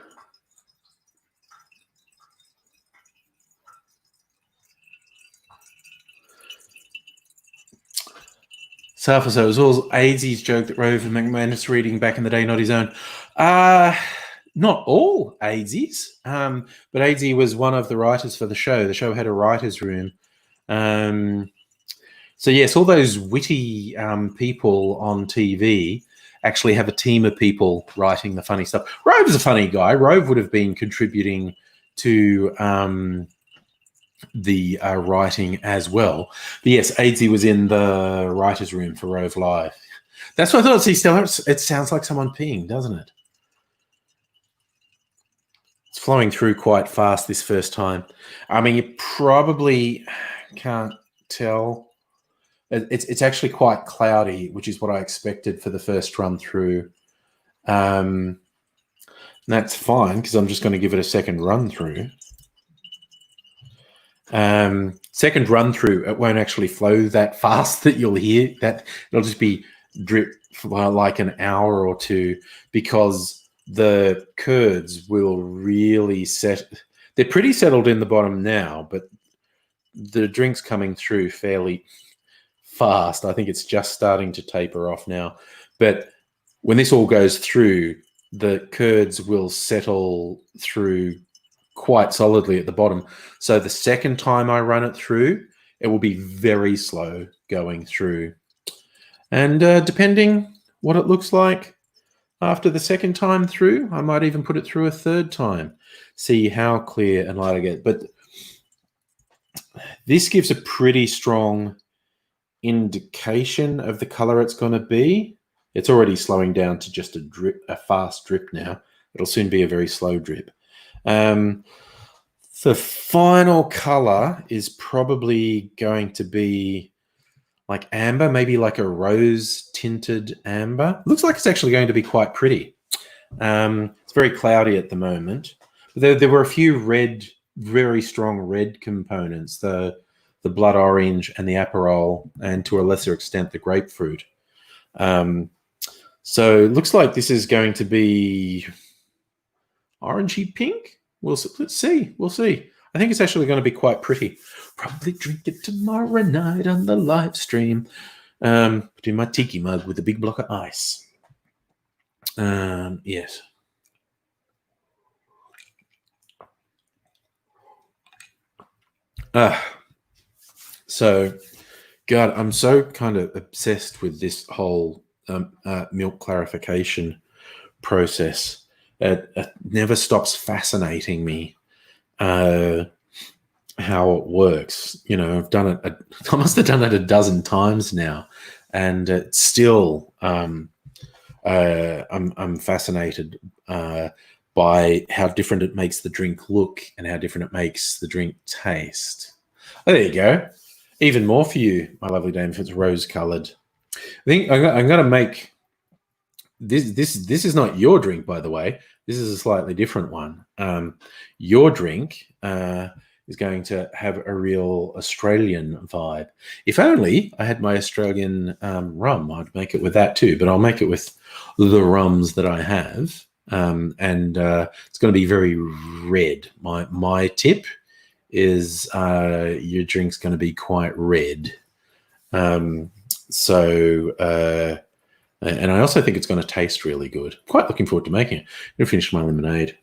So it was all Aidsy's joke that Rover McManus reading back in the day, not his own. Not all Aidsy's, but Aidsy was one of the writers for the show. The show had a writer's room. So yes, all those witty people on TV actually have a team of people writing the funny stuff. Rove is a funny guy. Rove would have been contributing to the writing as well. But yes, Aidsy was in the writer's room for Rove Live. That's what I thought. It sounds like someone peeing, doesn't it? It's flowing through quite fast this first time. I mean, you probably can't tell. It's actually quite cloudy, which is what I expected for the first run through. That's fine, because I'm just going to give it a second run through. Second run through, it won't actually flow that fast that you'll hear that. It'll just be drip for like an hour or two, because the curds will really set. They're pretty settled in the bottom now, but the drink's coming through fairly fast. I think it's just starting to taper off now. But when this all goes through, the curds will settle through quite solidly at the bottom. So the second time I run it through, It will be very slow going through. And depending what it looks like after the second time through, I might even put it through a third time, see how clear and light I get. But this gives a pretty strong indication of the color it's going to be. It's already slowing down to just a fast drip now. It'll soon be a very slow drip. The final color is probably going to be like amber, maybe like a rose tinted amber. Looks like it's actually going to be quite pretty. It's very cloudy at the moment. There were a few red, very strong red components, the blood orange and the Aperol, and to a lesser extent the grapefruit. So it looks like this is going to be orangey pink. Let's see. We'll see. I think it's actually going to be quite pretty. Probably drink it tomorrow night on the live stream. Put in my tiki mug with a big block of ice. Yes. So, God, I'm so kind of obsessed with this whole milk clarification process. It never stops fascinating me how it works. You know, I've done it. I must have done it a dozen times now, and it's still I'm fascinated by how different it makes the drink look and how different it makes the drink taste. Oh, there you go. Even more for you, my lovely dame, if it's rose-colored. I think I'm going to make this. This is not your drink, by the way. This is a slightly different one. Your drink is going to have a real Australian vibe. If only I had my Australian rum, I'd make it with that too. But I'll make it with the rums that I have, and it's going to be very red. My tip is your drink's going to be quite red. And I also think it's going to taste really good. Quite looking forward to making it. I'm going to finish my lemonade.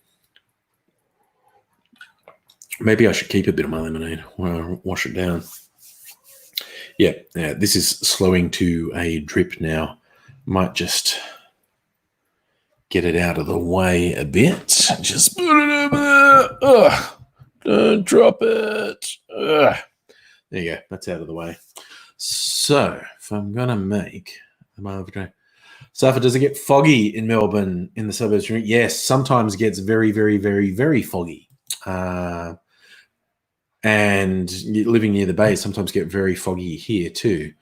Maybe I should keep a bit of my lemonade while I wash it down. Yeah, this is slowing to a drip now. Might just get it out of the way a bit. Just put it over there. Ugh. Don't drop it. Ugh. There you go. That's out of the way. So, if I'm going to make the marble, Safa, does it get foggy in Melbourne in the suburbs? Yes, sometimes it gets very, very, very, very foggy. And living near the bay, sometimes get very foggy here too.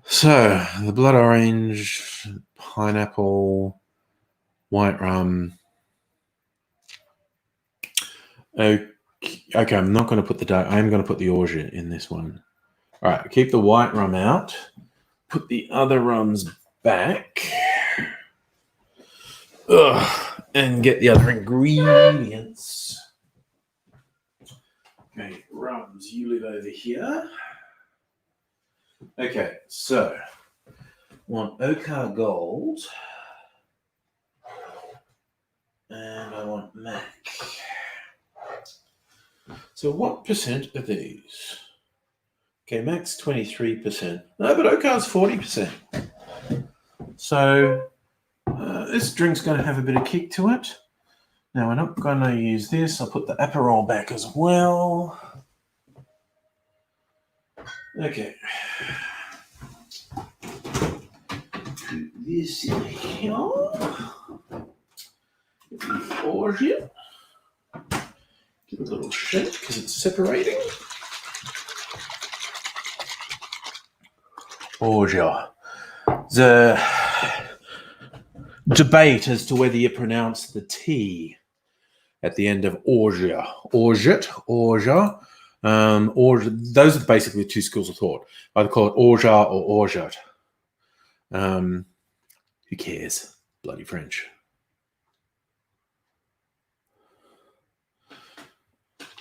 So, the blood orange, pineapple, white rum. Okay, I'm not going to put the dark. I am going to put the orge in this one. All right, keep the white rum out. Put the other rums back. And get the other ingredients. Okay, rums, you live over here. Okay, so want Ochre Gold. And I want Mac. So what percent are these? Okay, Mac's 23%. No, but Ochre's 40%. So this drink's going to have a bit of kick to it. Now, we're not going to use this. I'll put the Aperol back as well. Okay. Put this in here. Get the orge. Give it a little shake because it's separating. Orge. The debate as to whether you pronounce the T at the end of orge. Orgeat, orge. Those are basically the two schools of thought. Either call it orge or orgeat. Who cares? Bloody French.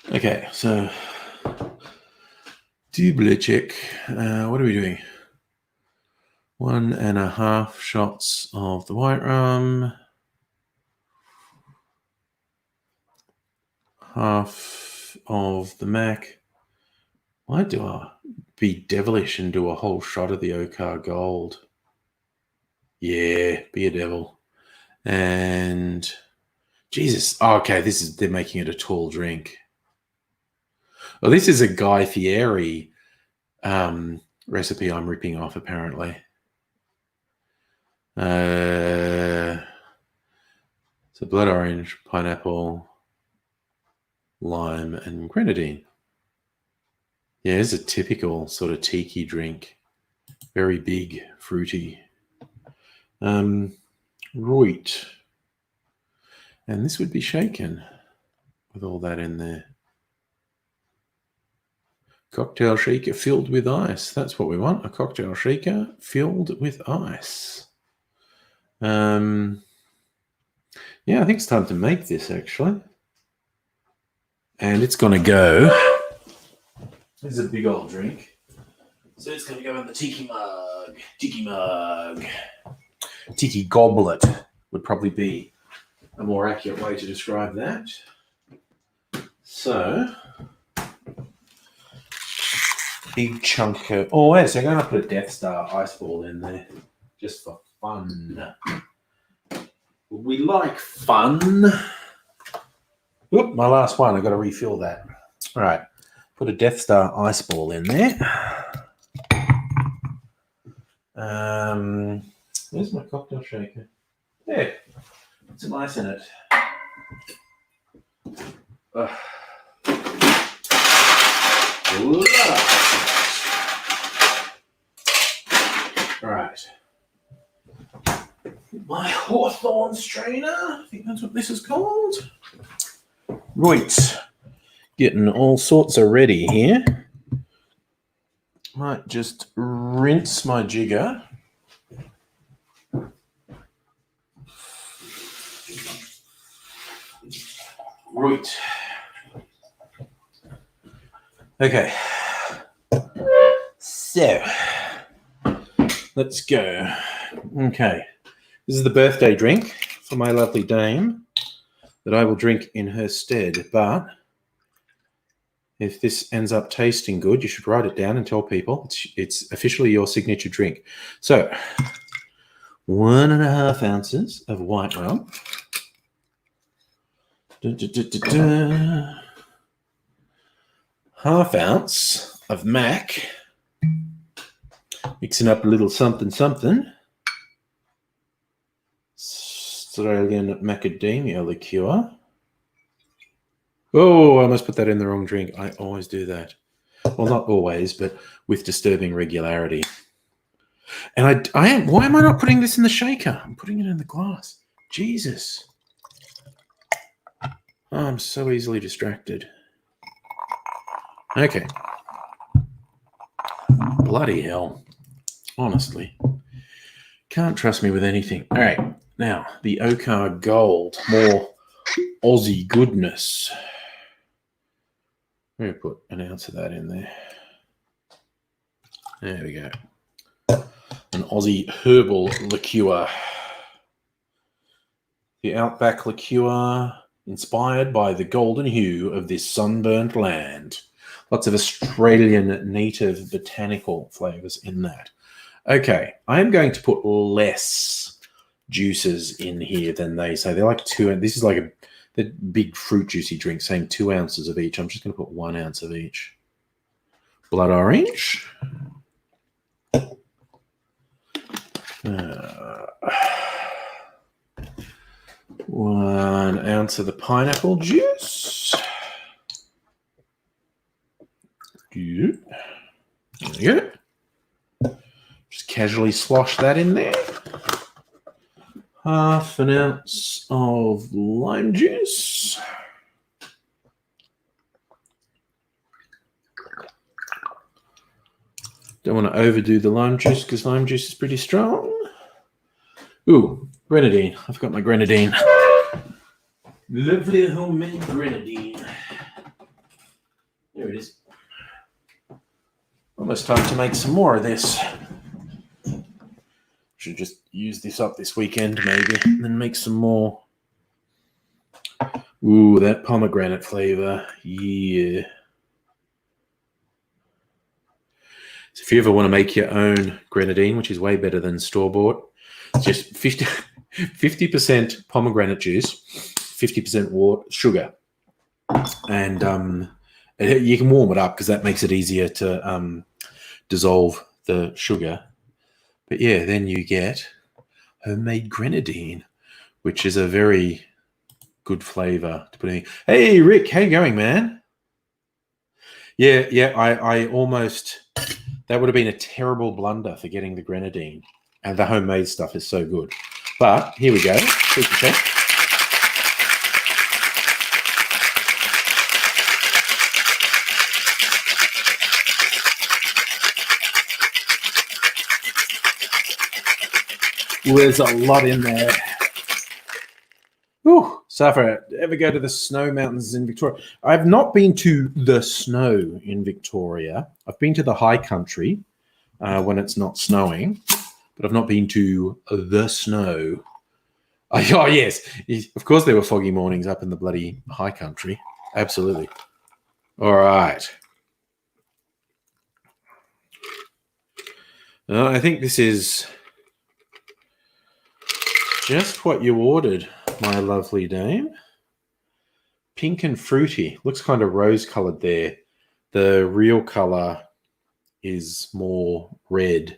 Okay, so double check. What are we doing? 1.5 shots of the white rum. Half of the Mac. Why do I be devilish and do a whole shot of the Okar Gold? Yeah, be a devil. And Jesus. Oh, okay, they're making it a tall drink. Well, this is a Guy Fieri recipe I'm ripping off, apparently. So blood orange, pineapple, lime, and grenadine. Yeah, it's a typical sort of tiki drink. Very big, fruity. Right. And this would be shaken with all that in there. Cocktail shaker filled with ice. That's what we want. A cocktail shaker filled with ice. Yeah, I think it's time to make this, actually. And it's going to go. This is a big old drink. So it's going to go in the tiki mug. Tiki mug. Tiki goblet would probably be a more accurate way to describe that. So, big chunk of... Oh, wait, so I'm going to put a Death Star ice ball in there just for fun. We like fun. Oop, my last one. I've got to refill that. All right. Put a Death Star ice ball in there. Where's my cocktail shaker? Yeah, put some ice in it. All right. My Hawthorne strainer. I think that's what this is called. Right. Getting all sorts of ready here. Might just rinse my jigger. Right. Okay. So, let's go. Okay. This is the birthday drink for my lovely dame that I will drink in her stead. But if this ends up tasting good, you should write it down and tell people it's officially your signature drink. So, 1.5 ounces of white rum. Half ounce of Mac. Mixing up a little something something. Australian macadamia liqueur. Oh, I almost put that in the wrong drink. I always do that. Well, not always, but with disturbing regularity. And I am. Why am I not putting this in the shaker? I'm putting it in the glass. Jesus. Oh, I'm so easily distracted. Okay. Bloody hell. Honestly. Can't trust me with anything. All right. Now, the Okar Gold. More Aussie goodness. I'm going to put an ounce of that in there. There we go. An Aussie herbal liqueur. The Outback liqueur, inspired by the golden hue of this sunburnt land. Lots of Australian native botanical flavours in that. Okay, I am going to put less juices in here than they say. They're like 2. This is like the big fruit juicy drink, saying 2 ounces of each. I'm just going to put 1 ounce of each. Blood orange. 1 ounce of the pineapple juice. Good. There we go. Just casually slosh that in there. 1/2 ounce of lime juice. Don't want to overdo the lime juice because lime juice is pretty strong. Ooh, grenadine. I've got my grenadine. Lovely homemade grenadine. There it is. Almost time to make some more of this. Should just use this up this weekend, maybe, and then make some more. Ooh, that pomegranate flavor. Yeah. So if you ever want to make your own grenadine, which is way better than store-bought, it's just 50% pomegranate juice, 50% water, sugar. And you can warm it up because that makes it easier to dissolve the sugar. But yeah, then you get homemade grenadine, which is a very good flavor to put in. Hey, Rick, how you going, man? Yeah, I almost, that would have been a terrible blunder for getting the grenadine. And the homemade stuff is so good. But here we go. Super check. There's a lot in there. Ooh, Safra, ever go to the snow mountains in Victoria? I've not been to the snow in Victoria. I've been to the high country when it's not snowing, but I've not been to the snow. Oh, yes. Of course there were foggy mornings up in the bloody high country. Absolutely. All right. I think this is just what you ordered, my lovely dame. Pink and fruity. Looks kind of rose-coloured there. The real colour is more red.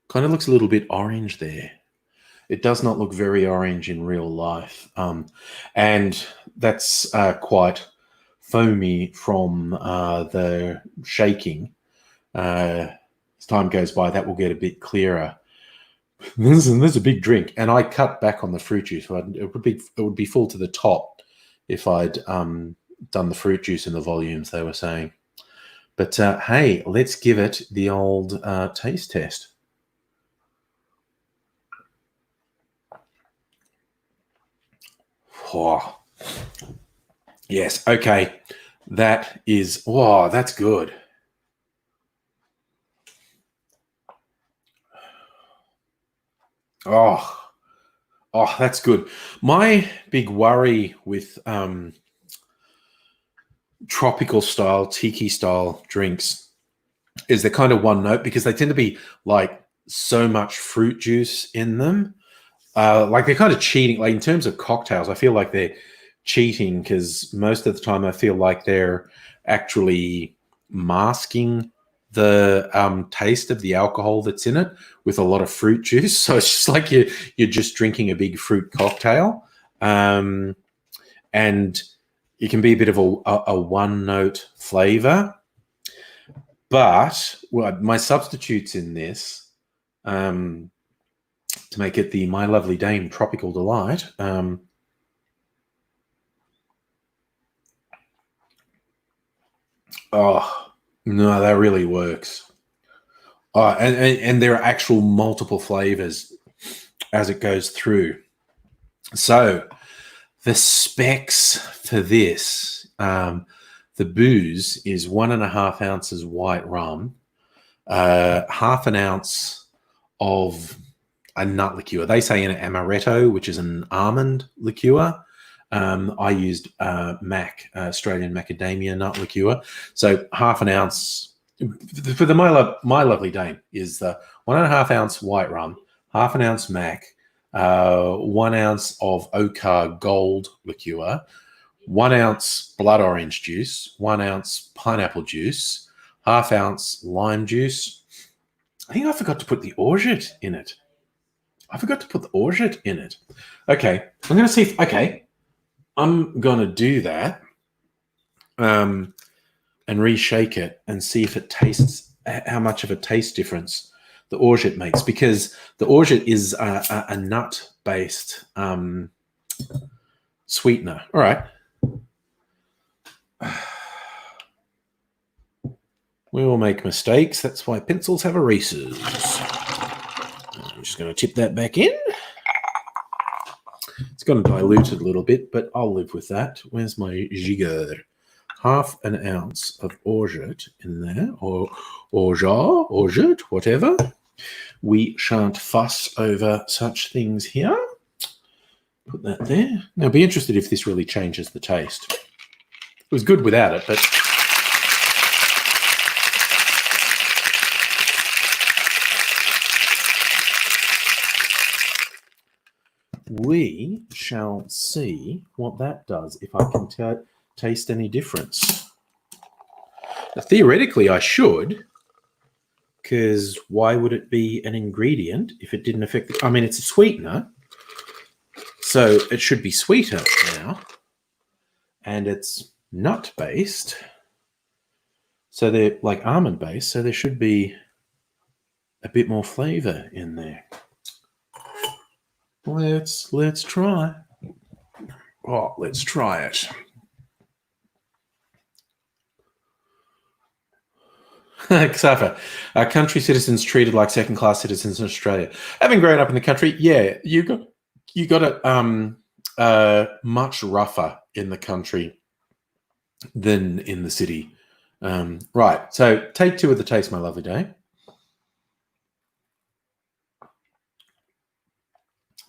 Kind of looks a little bit orange there. It does not look very orange in real life. And that's quite foamy from the shaking. As time goes by, that will get a bit clearer. This is a big drink, and I cut back on the fruit juice. It would be full to the top if I'd done the fruit juice in the volumes they were saying. But hey, let's give it the old taste test. Oh, yes. Okay, that is. Oh, that's good. Oh, that's good. My big worry with tropical style, tiki style drinks is they're kind of one note because they tend to be like so much fruit juice in them. Like they're kind of cheating. Like in terms of cocktails, I feel like they're cheating because most of the time I feel like they're actually masking the taste of the alcohol that's in it with a lot of fruit juice. So it's just like you're just drinking a big fruit cocktail. And it can be a bit of a one-note flavor. But my substitutes in this, to make it the My Lovely Dame Tropical Delight, oh, no, that really works. And there are actual multiple flavors as it goes through. So the specs for this, the booze is 1.5 ounces white rum, half an ounce of a nut liqueur. They say an amaretto, which is an almond liqueur. I used Australian macadamia nut liqueur. So half an ounce for the My Lovely Dame is the 1.5 ounce white rum, half an ounce Mac, 1 ounce of Okar Gold liqueur, 1 ounce blood orange juice, 1 ounce pineapple juice, half ounce lime juice. I think I forgot to put the orgeat in it. Okay, I'm going to see if, okay, I'm going to do that and reshake it and see if it tastes, how much of a taste difference the orgeat makes, because the orgeat is a nut-based sweetener. All right. We will make mistakes. That's why pencils have erasers. I'm just going to tip that back in. It's going to dilute it a little bit, but I'll live with that. Where's my gigueur? Half an ounce of orgeat in there, or orgeat, whatever. We shan't fuss over such things here. Put that there. Now, be interested if this really changes the taste. It was good without it, but we shall see what that does, if I can taste any difference. Now, theoretically, I should, because why would it be an ingredient if it didn't affect the... I mean, it's a sweetener, so it should be sweeter now. And it's nut-based, so they're like almond-based, so there should be a bit more flavor in there. Let's try. Oh, let's try it. Xafa, are country citizens treated like second-class citizens in Australia? Having grown up in the country, yeah, you got it much rougher in the country than in the city. Right, so take two of the taste, my lovely day.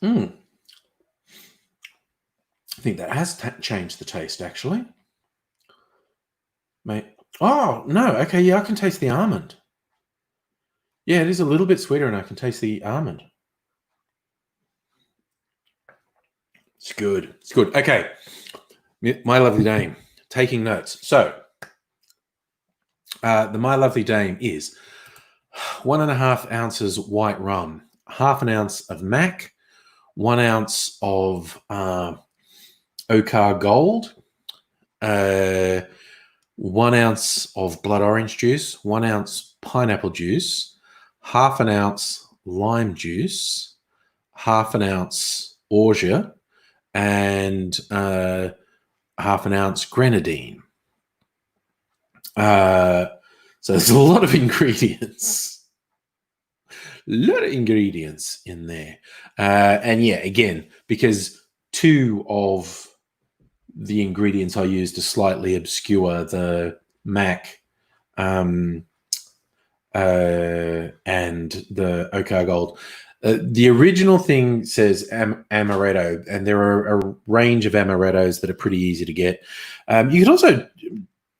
I think that has changed the taste, actually. Mate. Oh, no. Okay, yeah, I can taste the almond. Yeah, it is a little bit sweeter, and I can taste the almond. It's good. It's good. Okay. My lovely dame, taking notes. So, the My Lovely Dame is 1.5 ounces white rum, half an ounce of mac, 1 ounce of Okar Gold, 1 ounce of blood orange juice, 1 ounce pineapple juice, half an ounce lime juice, half an ounce orgeat, and half an ounce grenadine. So there's a lot of ingredients. A lot of ingredients in there. And yeah, again, because two of the ingredients I used to slightly obscure the mac and the Okar Gold. The original thing says amaretto, and there are a range of amarettos that are pretty easy to get. You could also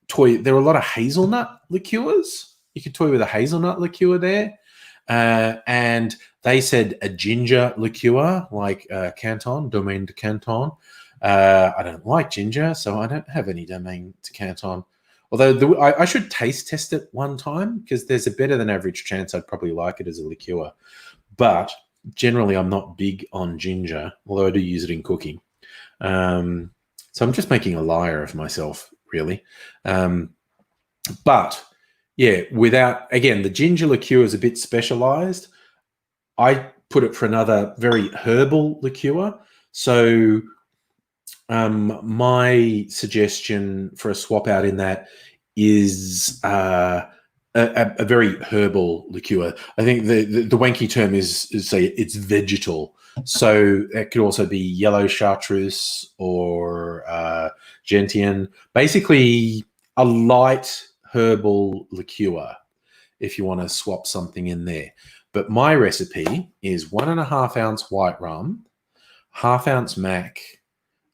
toy. There are a lot of hazelnut liqueurs. You could toy with a hazelnut liqueur there. And they said a ginger liqueur, like Canton, Domaine de Canton. I don't like ginger, so I don't have any Domaine de Canton. Although I should taste test it one time, because there's a better than average chance I'd probably like it as a liqueur. But generally, I'm not big on ginger, although I do use it in cooking. So I'm just making a liar of myself, really. But yeah, again, the ginger liqueur is a bit specialized. I put it for another very herbal liqueur. So my suggestion for a swap out in that is a very herbal liqueur. I think the wanky term is say it's vegetal. So it could also be yellow chartreuse or gentian. Basically, a light herbal liqueur if you want to swap something in there. But my recipe is 1.5 ounce white rum, half ounce mac,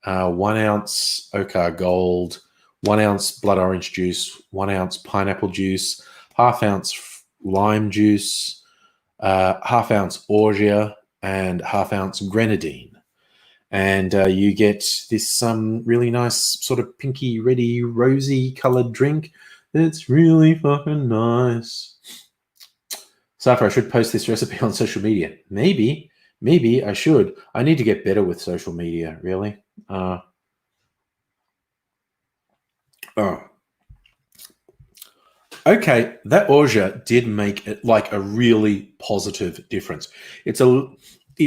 1 ounce Okar Gold, 1 ounce blood orange juice, 1 ounce pineapple juice, half ounce lime juice, half ounce orgeat, and half ounce grenadine. And you get this really nice sort of pinky, reddy, rosy colored drink. It's really fucking nice. Safra, I should post this recipe on social media. Maybe I should. I need to get better with social media, really. Okay, that orgeat did make it like a really positive difference. It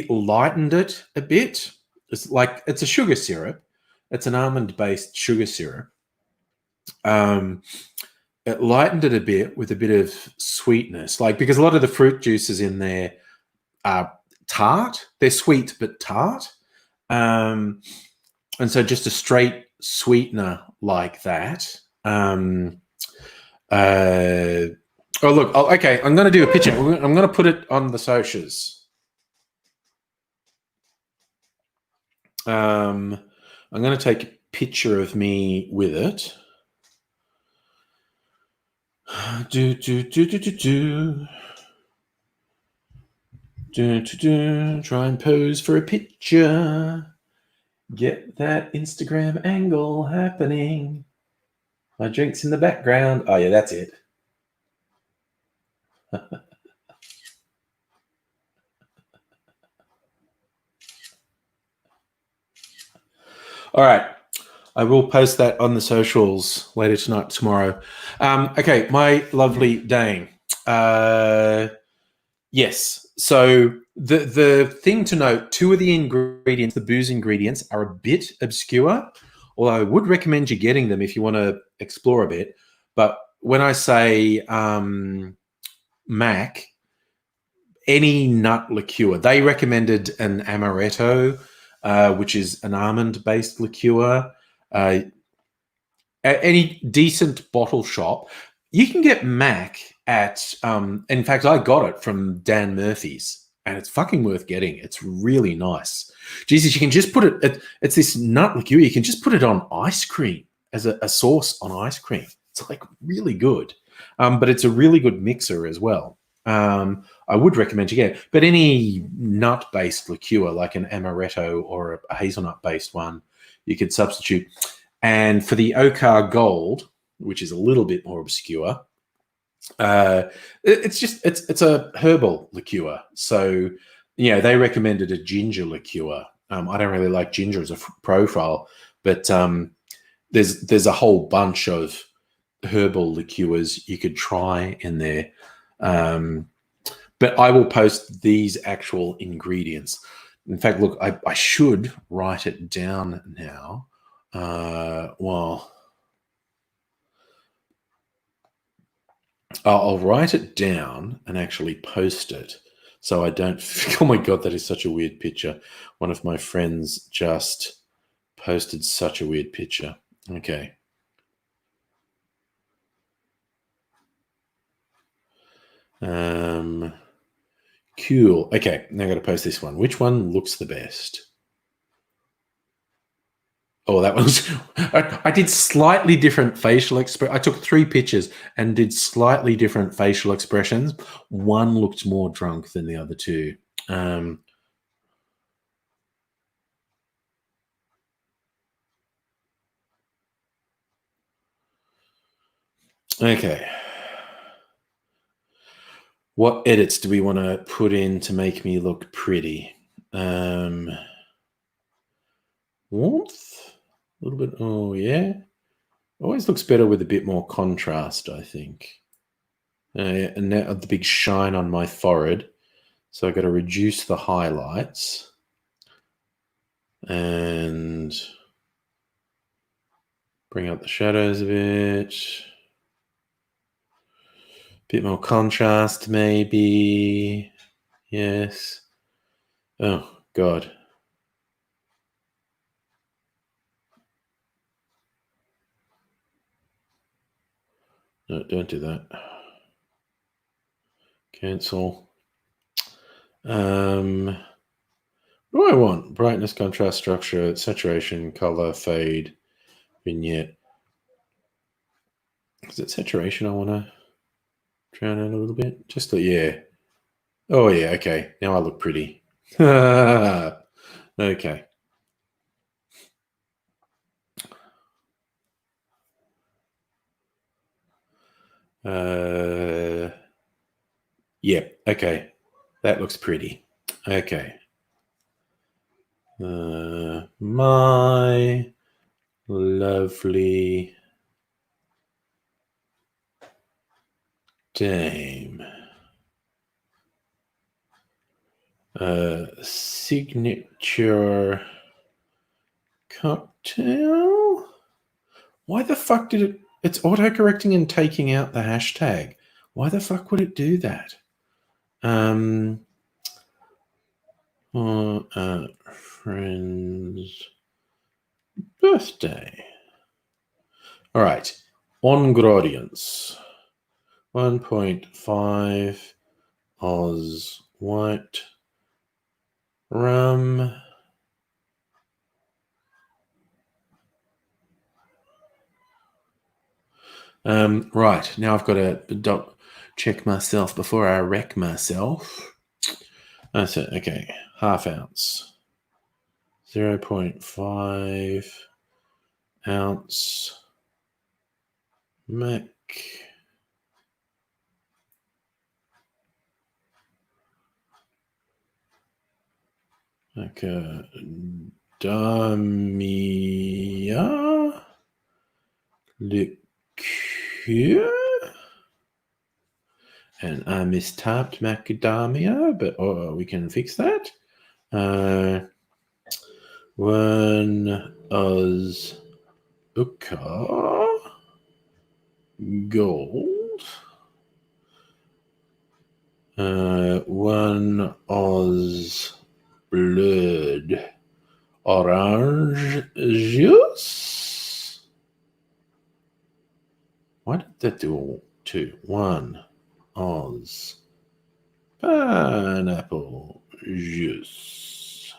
lightened it a bit. It's a sugar syrup. It's an almond-based sugar syrup. It lightened it a bit with a bit of sweetness, because a lot of the fruit juices in there are tart. They're sweet but tart. And so just a straight sweetener like that. Oh, look. Okay, I'm going to do a picture. I'm going to put it on the socials. I'm going to take a picture of me with it. Try and pose for a picture. Get that Instagram angle happening. My drink's in the background. Oh, yeah, that's it. All right. I will post that on the socials later tonight, tomorrow. Okay, my lovely Dane. Yes. So the thing to note, two of the ingredients, the booze ingredients, are a bit obscure, although I would recommend you getting them if you want to explore a bit. But when I say Mac, any nut liqueur, they recommended an amaretto, which is an almond-based liqueur. At any decent bottle shop, you can get Mac at. In fact, I got it from Dan Murphy's, and it's fucking worth getting. It's really nice. Jesus, you can just put it. It's this nut liqueur. You can just put it on ice cream as a sauce on ice cream. It's like really good, but it's a really good mixer as well. I would recommend you get it, but any nut-based liqueur like an amaretto or a hazelnut-based one, you could substitute. And for the Okar Gold, which is a little bit more obscure, it's a herbal liqueur. So they recommended a ginger liqueur. I don't really like ginger as a profile, but there's a whole bunch of herbal liqueurs you could try in there. But I will post these actual ingredients. In fact, look, I should write it down now. Well, I'll write it down and actually post it so I don't. Oh my God, that is such a weird picture. One of my friends just posted such a weird picture. Okay. Cool. Okay, now I got to post this one. Which one looks the best? Oh, that was. I did slightly different facial expressions. I took 3 pictures and did slightly different facial expressions. One looked more drunk than the other two. Okay. What edits do we want to put in to make me look pretty? Warmth? A little bit. Oh, yeah. Always looks better with a bit more contrast, I think. And now the big shine on my forehead. So I've got to reduce the highlights. And bring up the shadows a bit. Bit more contrast, maybe. Yes. Oh, God. No, don't do that. Cancel. What do I want? Brightness, contrast, structure, saturation, color, fade, vignette. Is it saturation I want to drown out a little bit? Just yeah. Oh, yeah. Okay. Now I look pretty. Okay. Yeah. Okay. That looks pretty. Okay. My lovely dame. Signature cocktail. Why the fuck did it? It's autocorrecting and taking out the hashtag. Why the fuck would it do that? Friend's birthday. All right. Ingredients. 1.5 Oz white rum. Right. Now I've got to check myself before I wreck myself. That's it. Okay. Half ounce. 0.5 ounce Mac. Macadamia liqueur. And I mistyped macadamia, but we can fix that. 1 Oz Uka gold. 1 Oz blood orange juice. Why did that do all two? 1 Oz pineapple juice.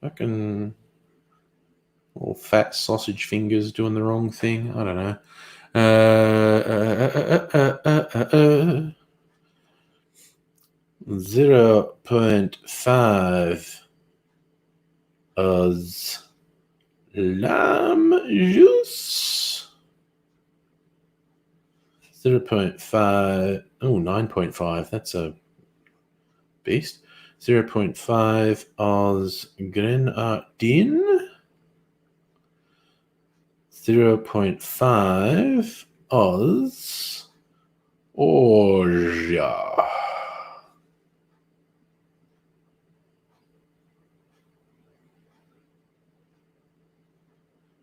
Fucking all fat sausage fingers doing the wrong thing. I don't know. 0.5 Oz lime juice. 0.5. Oh, 9.5. That's a beast. 0.5 Oz grenadine. 0.5 Oz Orgeat.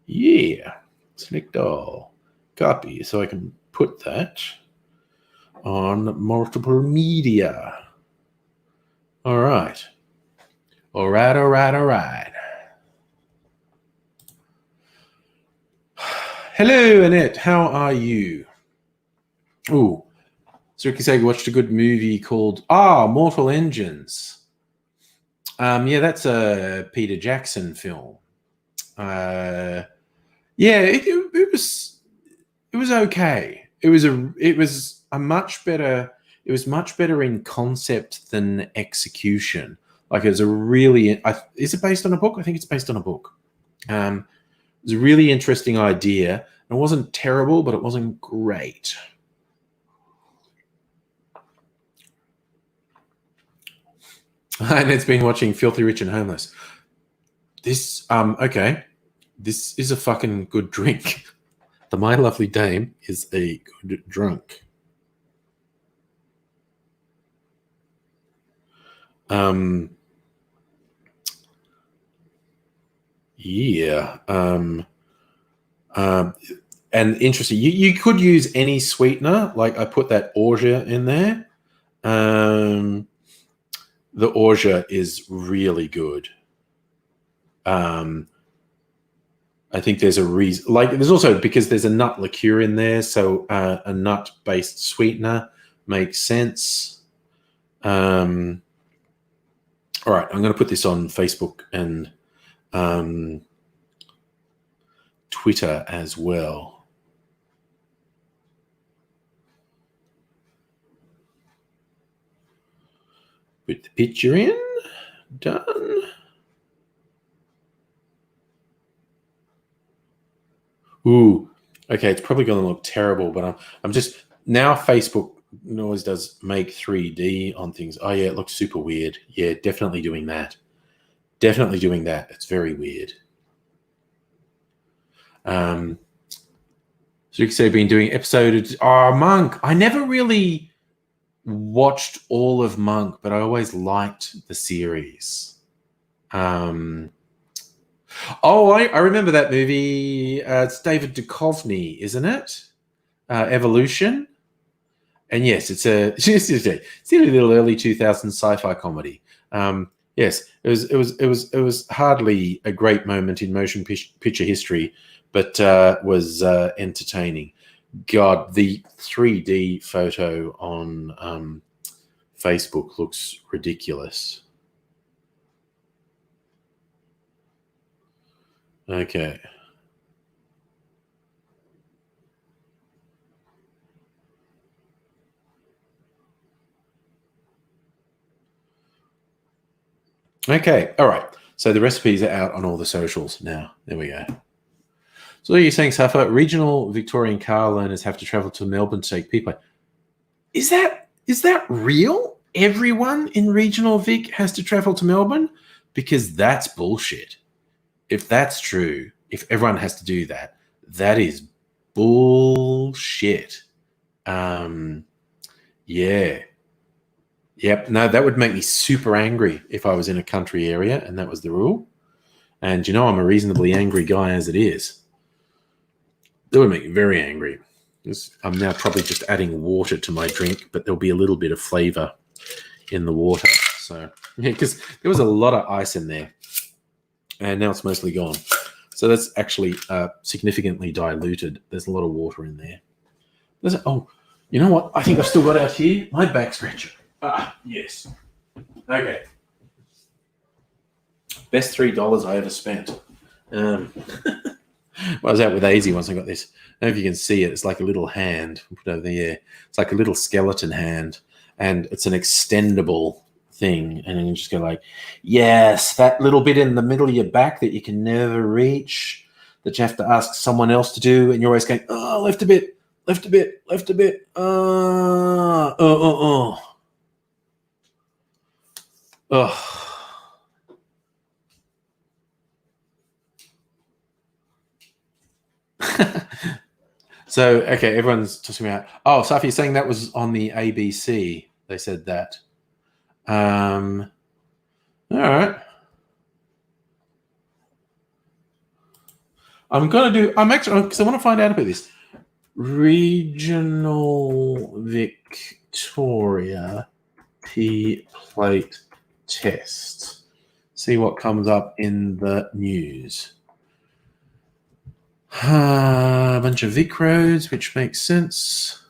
Yeah, select all. Copy, so I can put that on multiple media. All right. All right. Hello, Annette. How are you? Ooh, so Ricky Sager watched a good movie called Mortal Engines. Yeah, that's a Peter Jackson film. Yeah, it was okay. It was much better in concept than execution. Like it was a really is it based on a book? I think it's based on a book. It was a really interesting idea. It wasn't terrible, but it wasn't great. And it's been watching Filthy Rich and Homeless. This okay. This is a fucking good drink. The My Lovely Dame is a good drunk. Yeah. And interesting. You could use any sweetener. Like I put that orgeat in there. The orgeat is really good. I think there's a reason. Like there's also because there's a nut liqueur in there, so a nut-based sweetener makes sense. All right, I'm going to put this on Facebook and Twitter as well. Put the picture in. Done. Ooh, okay. It's probably going to look terrible, but I'm just now. Facebook always does make 3D on things. Oh yeah, it looks super weird. Yeah, definitely doing that. Definitely doing that. It's very weird. So you can say been doing episode. Oh, Monk. I never really watched all of Monk, but I always liked the series. I remember that movie. It's David Duchovny, isn't it? Evolution. And yes, it's a little early 2000s sci-fi comedy. Yes, it was hardly a great moment in motion picture history, but was entertaining. God, the 3D photo on Facebook looks ridiculous. Okay. Okay, all right. So the recipes are out on all the socials now. There we go. So you're saying, Safa, regional Victorian car learners have to travel to Melbourne to take P-play. Is that real? Everyone in regional Vic has to travel to Melbourne? Because that's bullshit. If that's true, if everyone has to do that, that is bullshit. Yeah. Yep. No, that would make me super angry if I was in a country area and that was the rule. And I'm a reasonably angry guy as it is. That would make me very angry. I'm now probably just adding water to my drink, but there'll be a little bit of flavor in the water. So, yeah, because there was a lot of ice in there and now it's mostly gone. So that's actually significantly diluted. There's a lot of water in there. Oh, you know what? I think I've still got out here my back scratcher. Yes. Okay. Best $3 I ever spent. I was out with AZ once I got this. I don't know if you can see it. It's like a little hand. I'll put it over there. It's like a little skeleton hand, and it's an extendable thing. And then you just go like, yes, that little bit in the middle of your back that you can never reach, that you have to ask someone else to do, and you're always going, oh, left a bit, left a bit, left a bit. Oh. So, okay, everyone's talking about, Safi, you're saying that was on the ABC. They said that. All right. I'm actually, because I want to find out about this. Regional Victoria P-plate test. See what comes up in the news. A bunch of Vic roads, which makes sense.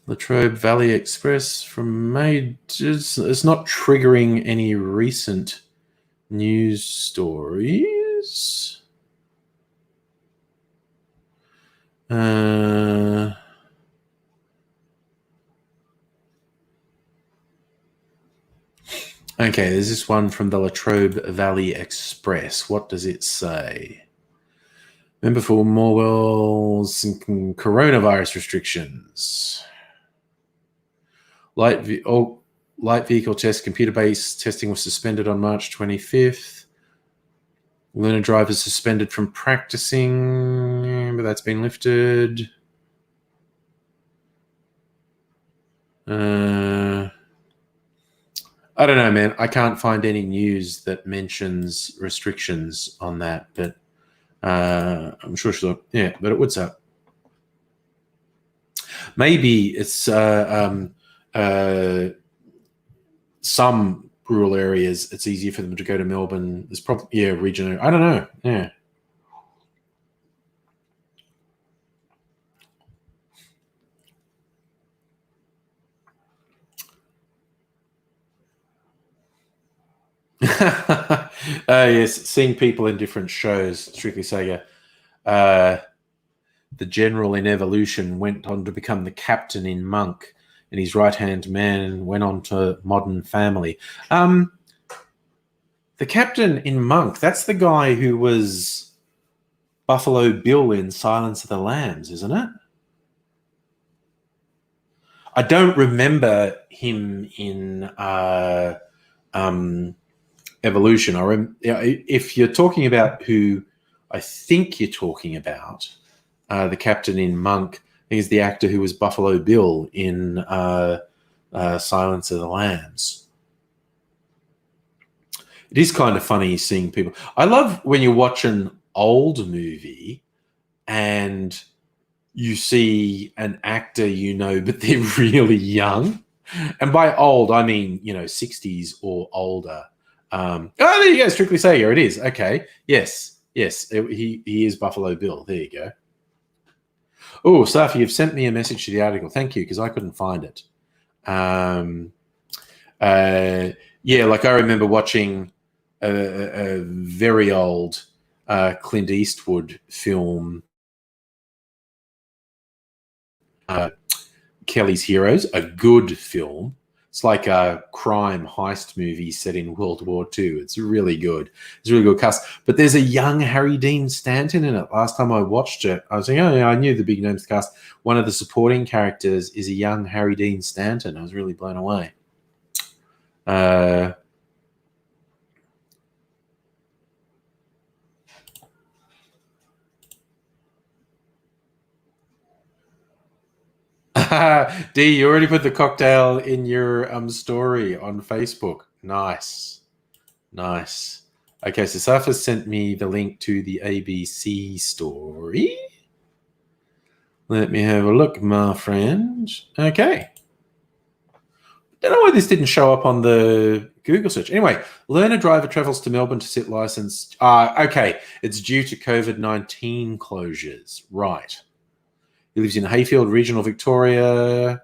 Latrobe Valley Express from Majors. It's not triggering any recent news stories. Okay, there's this one from the Latrobe Valley Express. What does it say? Member for Morwell's coronavirus restrictions. Light vehicle test, computer-based testing was suspended on March 25th. Learner drivers suspended from practicing, but that's been lifted. I don't know, man. I can't find any news that mentions restrictions on that, but I'm sure she'll. Yeah, but it would say. Maybe it's some rural areas. It's easier for them to go to Melbourne. There's probably regional. I don't know. Yeah. Yes, seeing people in different shows. Strictly Sega. The general in Evolution went on to become the captain in Monk, and his right-hand man went on to Modern Family. The captain in Monk, that's the guy who was Buffalo Bill in Silence of the Lambs, isn't it? I don't remember him in Evolution. If you're talking about who I think you're talking about, the captain in Monk, he's the actor who was Buffalo Bill in Silence of the Lambs. It is kind of funny seeing people. I love when you watch an old movie and you see an actor but they're really young. And by old, I mean, 60s or older. There you go, Strictly Sega. It is. Okay. Yes. He is Buffalo Bill. There you go. Oh, Safi, you've sent me a message to the article. Thank you, because I couldn't find it. Like I remember watching a very old Clint Eastwood film. Kelly's Heroes, a good film. It's like a crime heist movie set in World War II. It's really good. It's a really good cast. But there's a young Harry Dean Stanton in it. Last time I watched it, I was like, oh, yeah, I knew the big names cast. One of the supporting characters is a young Harry Dean Stanton. I was really blown away. D, you already put the cocktail in your story on Facebook. Nice. Nice. Okay, so Safa sent me the link to the ABC story. Let me have a look, my friend. Okay. Don't know why this didn't show up on the Google search. Anyway, learner driver travels to Melbourne to sit licensed. Okay, it's due to COVID-19 closures. Right. He lives in Hayfield, regional Victoria,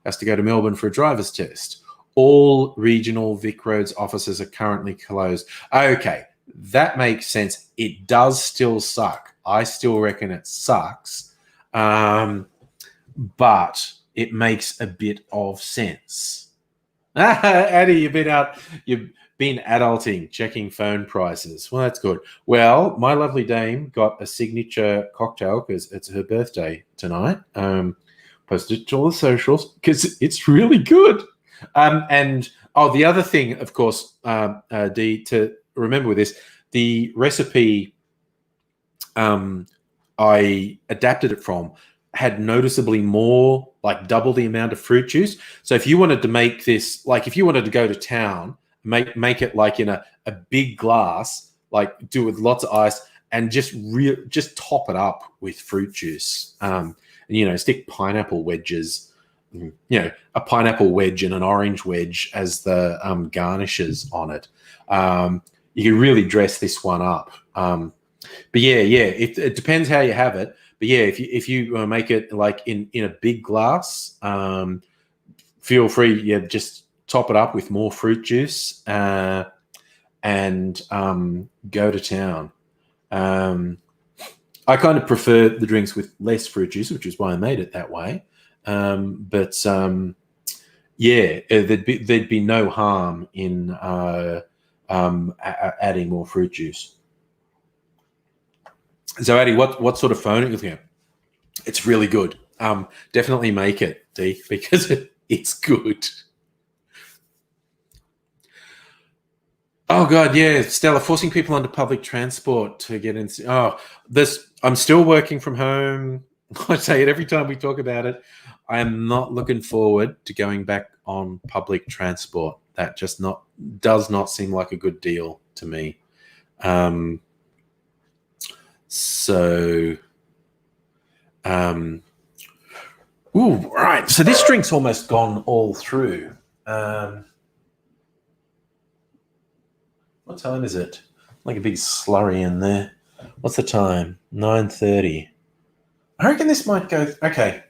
has to go to Melbourne for a driver's test. All regional Vic Roads offices are currently closed. Okay, that makes sense. It does still suck. I still reckon it sucks. But it makes a bit of sense. Addie, you've been adulting, checking phone prices. Well, that's good. Well, my lovely dame got a signature cocktail because it's her birthday tonight. Posted it to all the socials because it's really good. And the other thing, of course, D, to remember with this, the recipe I adapted it from had noticeably more, like double the amount of fruit juice. So if you wanted to make this, like if you wanted to go to town, make it like in a big glass, like do it with lots of ice and just top it up with fruit juice. And, stick pineapple wedges, a pineapple wedge and an orange wedge as the garnishes on it. You can really dress this one up. But yeah, it depends how you have it. But yeah, if you make it like in a big glass, feel free. Yeah, just top it up with more fruit juice and go to town. I kind of prefer the drinks with less fruit juice, which is why I made it that way. There'd be no harm in adding more fruit juice. So, Addie, what sort of phone are you looking at? It's really good. Definitely make it, D, because it's good. Oh God, yeah, Stella, forcing people onto public transport to get in. I'm still working from home. I say it every time we talk about it. I am not looking forward to going back on public transport. That just does not seem like a good deal to me. Right. So this drink's almost gone all through. What time is it? Like a big slurry in there. What's the time? 9:30. I reckon this might go. Okay.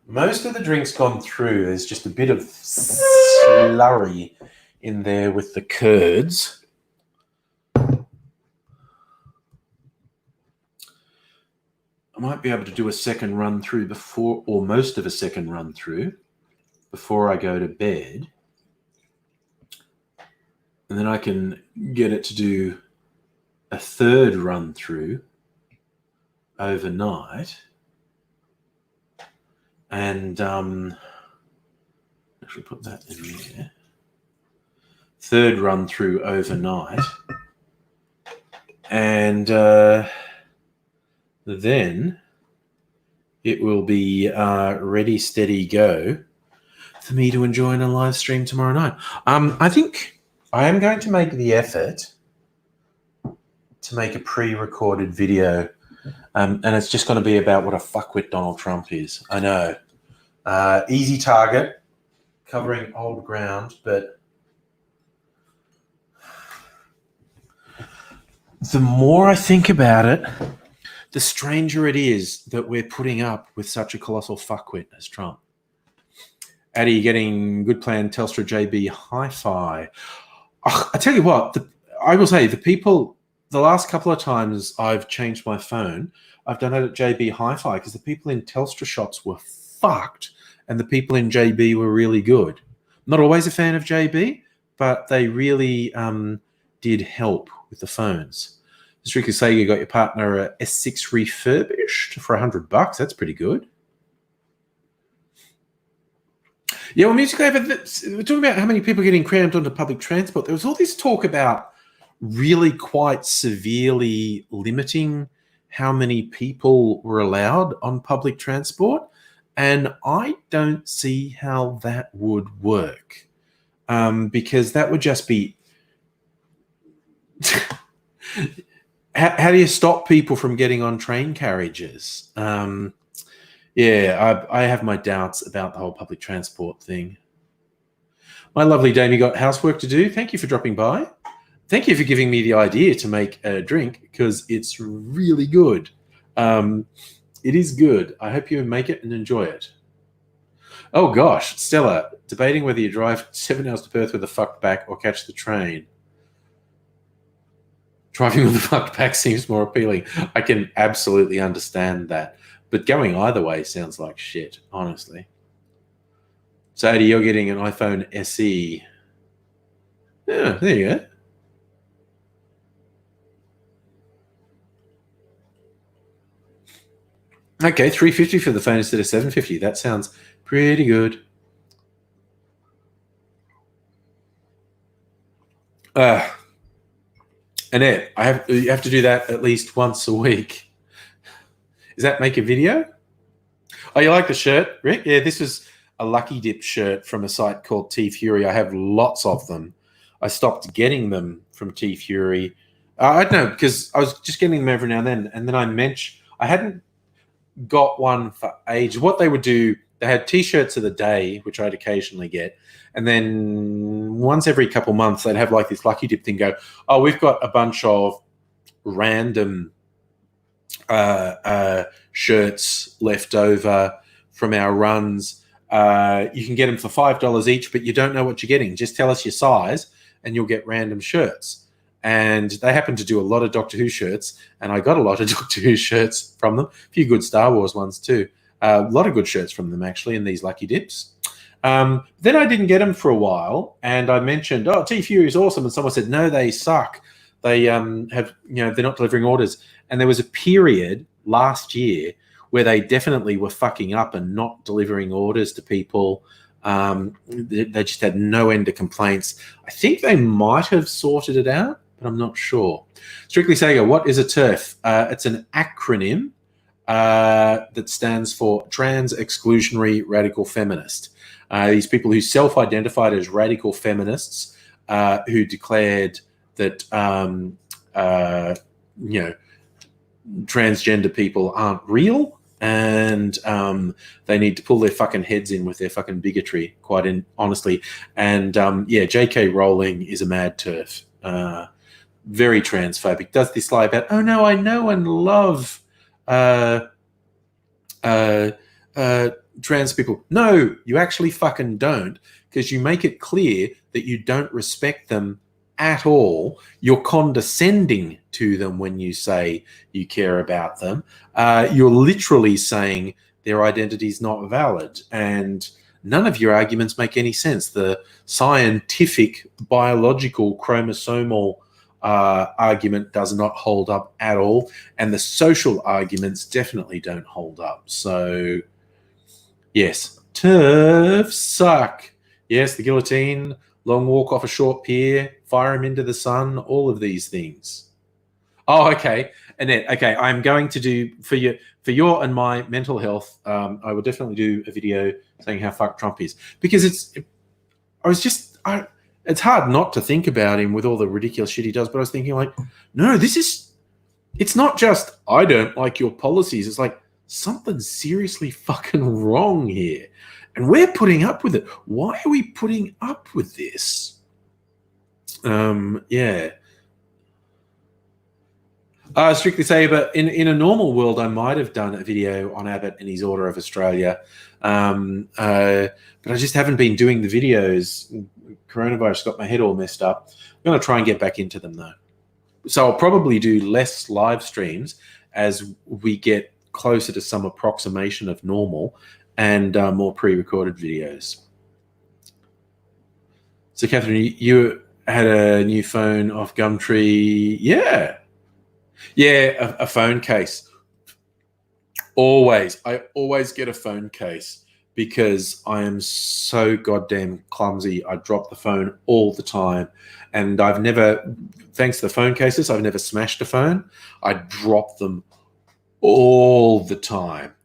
Most of the drink's gone through. There's just a bit of slurry in there with the curds. I might be able to do a second run through before, or most of a second run through before I go to bed. And then I can get it to do a third run through overnight. And actually put that in there. Third run through overnight. And then it will be ready, steady, go for me to enjoy in a live stream tomorrow night. I think I am going to make the effort to make a pre-recorded video, and it's just going to be about what a fuckwit Donald Trump is. I know. Easy target, covering old ground, but the more I think about it, the stranger it is that we're putting up with such a colossal fuckwit as Trump. Addie, getting good plan, Telstra JB Hi-Fi. I tell you what, I will say the people the last couple of times I've changed my phone, I've done it at JB Hi-Fi because the people in Telstra shops were fucked and the people in JB were really good. Not always a fan of JB, but they really did help with the phones. Strictly say you got your partner a S6 refurbished for $100. That's pretty good. Yeah, well, Music Lab, we're talking about how many people are getting crammed onto public transport. There was all this talk about really quite severely limiting how many people were allowed on public transport. And I don't see how that would work because that would just be... how do you stop people from getting on train carriages? Yeah, I have my doubts about the whole public transport thing. My lovely dame, you got housework to do. Thank you for dropping by. Thank you for giving me the idea to make a drink because it's really good. It is good. I hope you make it and enjoy it. Oh, gosh. Stella, debating whether you drive 7 hours to Perth with a fucked back or catch the train. Driving with a fucked back seems more appealing. I can absolutely understand that. But going either way sounds like shit, honestly. Sadie, you're getting an iPhone SE. Yeah, there you go. Okay, $350 for the phone instead of $750. That sounds pretty good. Annette, you have to do that at least once a week. Does that make a video? Oh, you like the shirt, Rick? Yeah, this was a Lucky Dip shirt from a site called T Fury. I have lots of them. I stopped getting them from T Fury. I don't know, because I was just getting them every now and then I mentioned I hadn't got one for ages. What they would do, they had T-shirts of the day, which I'd occasionally get, and then once every couple months they'd have like this Lucky Dip thing go, oh, we've got a bunch of random shirts left over from our runs. You can get them for $5 each, but you don't know what you're getting. Just tell us your size and you'll get random shirts. And they happen to do a lot of Doctor Who shirts, and I got a lot of Doctor Who shirts from them. A few good Star Wars ones too. A lot of good shirts from them actually in these Lucky Dips. Then I didn't get them for a while, and I mentioned, oh, T Fury is awesome, and someone said, no, they suck. They have, they're not delivering orders. And there was a period last year where they definitely were fucking up and not delivering orders to people. They just had no end of complaints. I think they might have sorted it out, but I'm not sure. Strictly Sega, what is a TERF? It's an acronym that stands for Trans Exclusionary Radical Feminist. These people who self-identified as radical feminists who declared that transgender people aren't real and they need to pull their fucking heads in with their fucking bigotry, honestly. And J.K. Rowling is a mad TERF. Very transphobic. Does this lie about, oh no, I know and love trans people. No, you actually fucking don't, because you make it clear that you don't respect them at all. You're condescending to them when you say you care about them. You're literally saying their identity is not valid, and none of your arguments make any sense. The scientific, biological, chromosomal argument does not hold up at all, and the social arguments definitely don't hold up. So, yes, TERFs suck. Yes, the guillotine, long walk off a short pier, fire him into the sun, all of these things. Oh, okay. Annette, okay, I'm going to do, for your and my mental health, I will definitely do a video saying how fucked Trump is. Because it's hard not to think about him with all the ridiculous shit he does, but I was thinking like, no, it's not just, I don't like your policies. It's like, something's seriously fucking wrong here. And we're putting up with it. Why are we putting up with this? Yeah. Strictly say, but in a normal world, I might have done a video on Abbott and his Order of Australia. But I just haven't been doing the videos. Coronavirus got my head all messed up. I'm going to try and get back into them, though. So I'll probably do less live streams as we get closer to some approximation of normal, and more pre-recorded videos. So, Catherine, you had a new phone off Gumtree. Yeah. Yeah, a phone case. I always get a phone case because I am so goddamn clumsy. I drop the phone all the time. And I've never, thanks to the phone cases, I've never smashed a phone. I drop them all the time.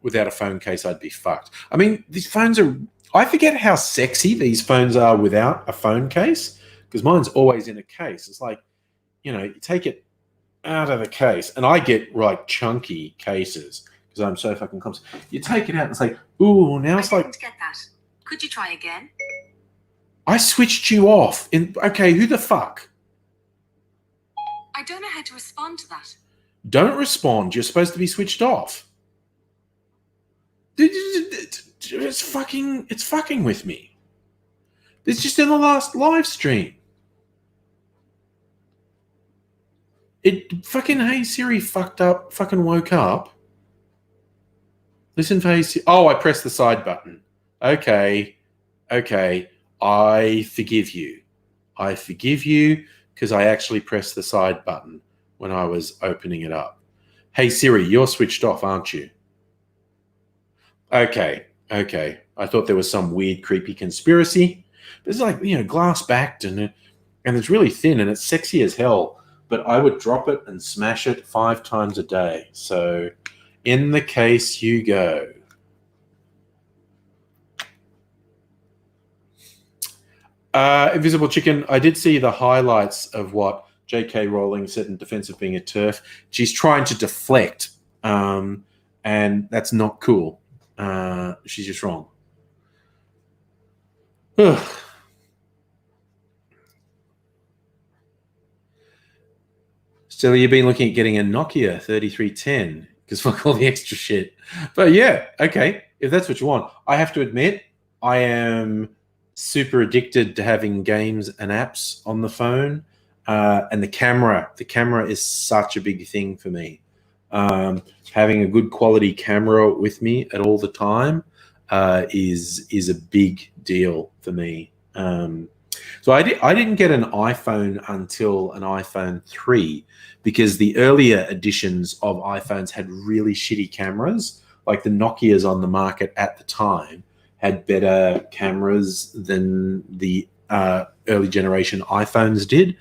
Without a phone case, I'd be fucked. I mean, these phones are, I forget how sexy these phones are without a phone case, because mine's always in a case. It's like, you take it out of the case, and I get like chunky cases because I'm so fucking clumsy. You take it out and it's like, ooh, now it's like.
I didn't get that. Could you try again?
I switched you off. Okay, who the fuck?
I don't know how to respond to that.
Don't respond. You're supposed to be switched off. It's fucking with me. It's just in the last live stream. It fucking Hey Siri fucking woke up. Listen for Hey Siri. Oh, I pressed the side button. Okay. I forgive you. Because I actually pressed the side button when I was opening it up. Hey Siri, you're switched off, aren't you? Okay. I thought there was some weird, creepy conspiracy. It's like, glass backed and it's really thin and it's sexy as hell. But I would drop it and smash it 5 times a day. So in the case you go. Invisible Chicken, I did see the highlights of what J.K. Rowling said in defense of being a TERF. She's trying to deflect, and that's not cool. She's just wrong. Ugh. Stella, you've been looking at getting a Nokia 3310 because fuck all the extra shit. But yeah, okay, if that's what you want. I have to admit, I am super addicted to having games and apps on the phone, and the camera. The camera is such a big thing for me. Having a good quality camera with me at all the time is a big deal for me. So I didn't get an iPhone until an iPhone 3 because the earlier editions of iPhones had really shitty cameras. Like the Nokias on the market at the time had better cameras than the early generation iPhones did.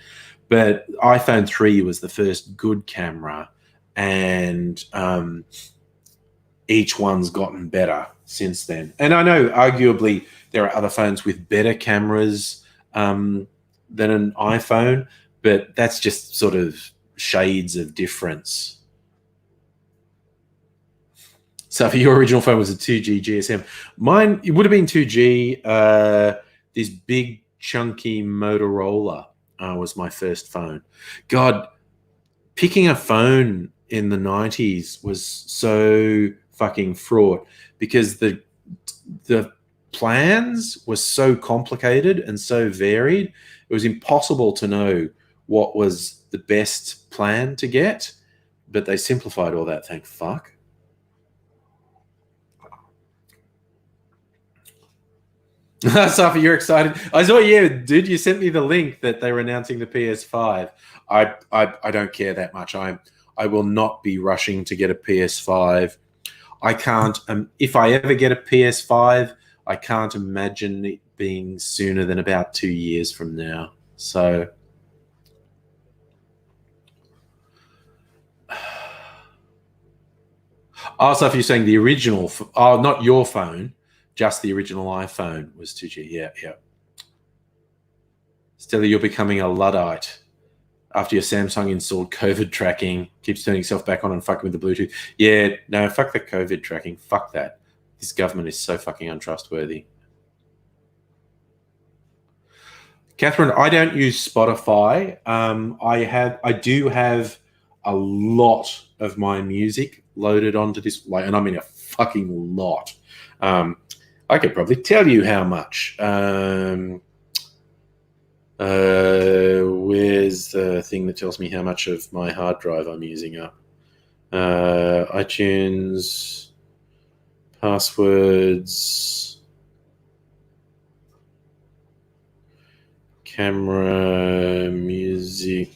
But iPhone 3 was the first good camera, and each one's gotten better since then. And I know arguably there are other phones with better cameras than an iPhone, but that's just sort of shades of difference. So for your original phone was a 2G GSM. Mine, it would have been 2G. This big chunky Motorola was my first phone. God, picking a phone in the 90s was so fucking fraught because the plans were so complicated and so varied. It was impossible to know what was the best plan to get, but they simplified all that, thank fuck. Safi, you're excited. I saw, yeah, dude, you sent me the link that they were announcing the PS5. I don't care that much. I will not be rushing to get a PS5. I can't, if I ever get a PS5, I can't imagine it being sooner than about 2 years from now. So, Safi, you're saying the original, not your phone, just the original iPhone was 2G. Yeah. Stella, you're becoming a Luddite after your Samsung installed COVID tracking, keeps turning itself back on and fucking with the Bluetooth. Yeah, no, fuck the COVID tracking. Fuck that. This government is so fucking untrustworthy. Catherine, I don't use Spotify. I do have a lot of my music loaded onto this, and I mean a fucking lot. I could probably tell you how much. Where's the thing that tells me how much of my hard drive I'm using up? iTunes, passwords, camera, music.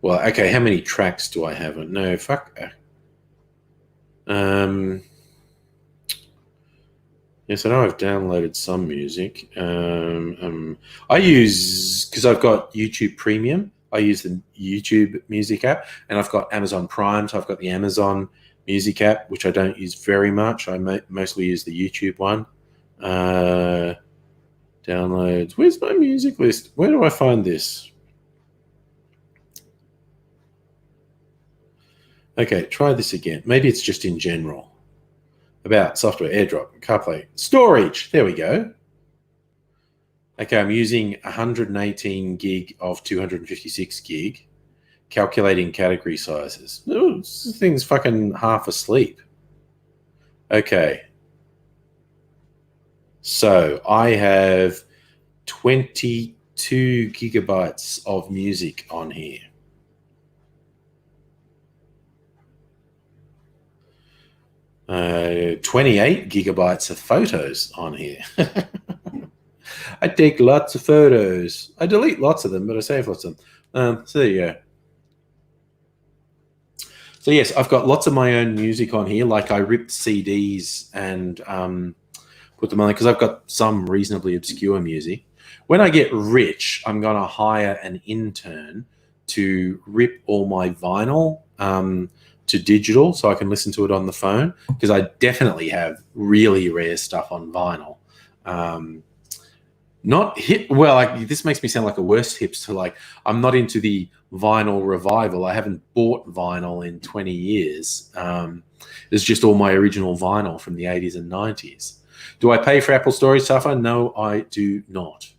Well, okay, how many tracks do I have? No, fuck. Yes, I know I've downloaded some music. I use, because I've got YouTube Premium, I use the YouTube Music app, and I've got Amazon Prime, so I've got the Amazon Music app, which I don't use very much. I mostly use the YouTube one. Downloads. Where's my music list? Where do I find this? Okay, try this again. Maybe it's just in general. About software, AirDrop, CarPlay, storage. There we go. Okay, I'm using 118 gig of 256 gig. Calculating category sizes. Ooh, this thing's fucking half asleep. Okay. So I have 22 gigabytes of music on here. Uh, 28 gigabytes of photos on here. I take lots of photos. I delete lots of them, but I save lots of them. So there you go. So yes, I've got lots of my own music on here. Like I ripped CDs and put them on there because I've got some reasonably obscure music. When I get rich, I'm going to hire an intern to rip all my vinyl to digital so I can listen to it on the phone, because I definitely have really rare stuff on vinyl. Not hip. Well, this makes me sound like a worse hipster. Like, I'm not into the vinyl revival. I haven't bought vinyl in 20 years. It's just all my original vinyl from the 80s and 90s. Do I pay for Apple Storage Suffer? No, I do not.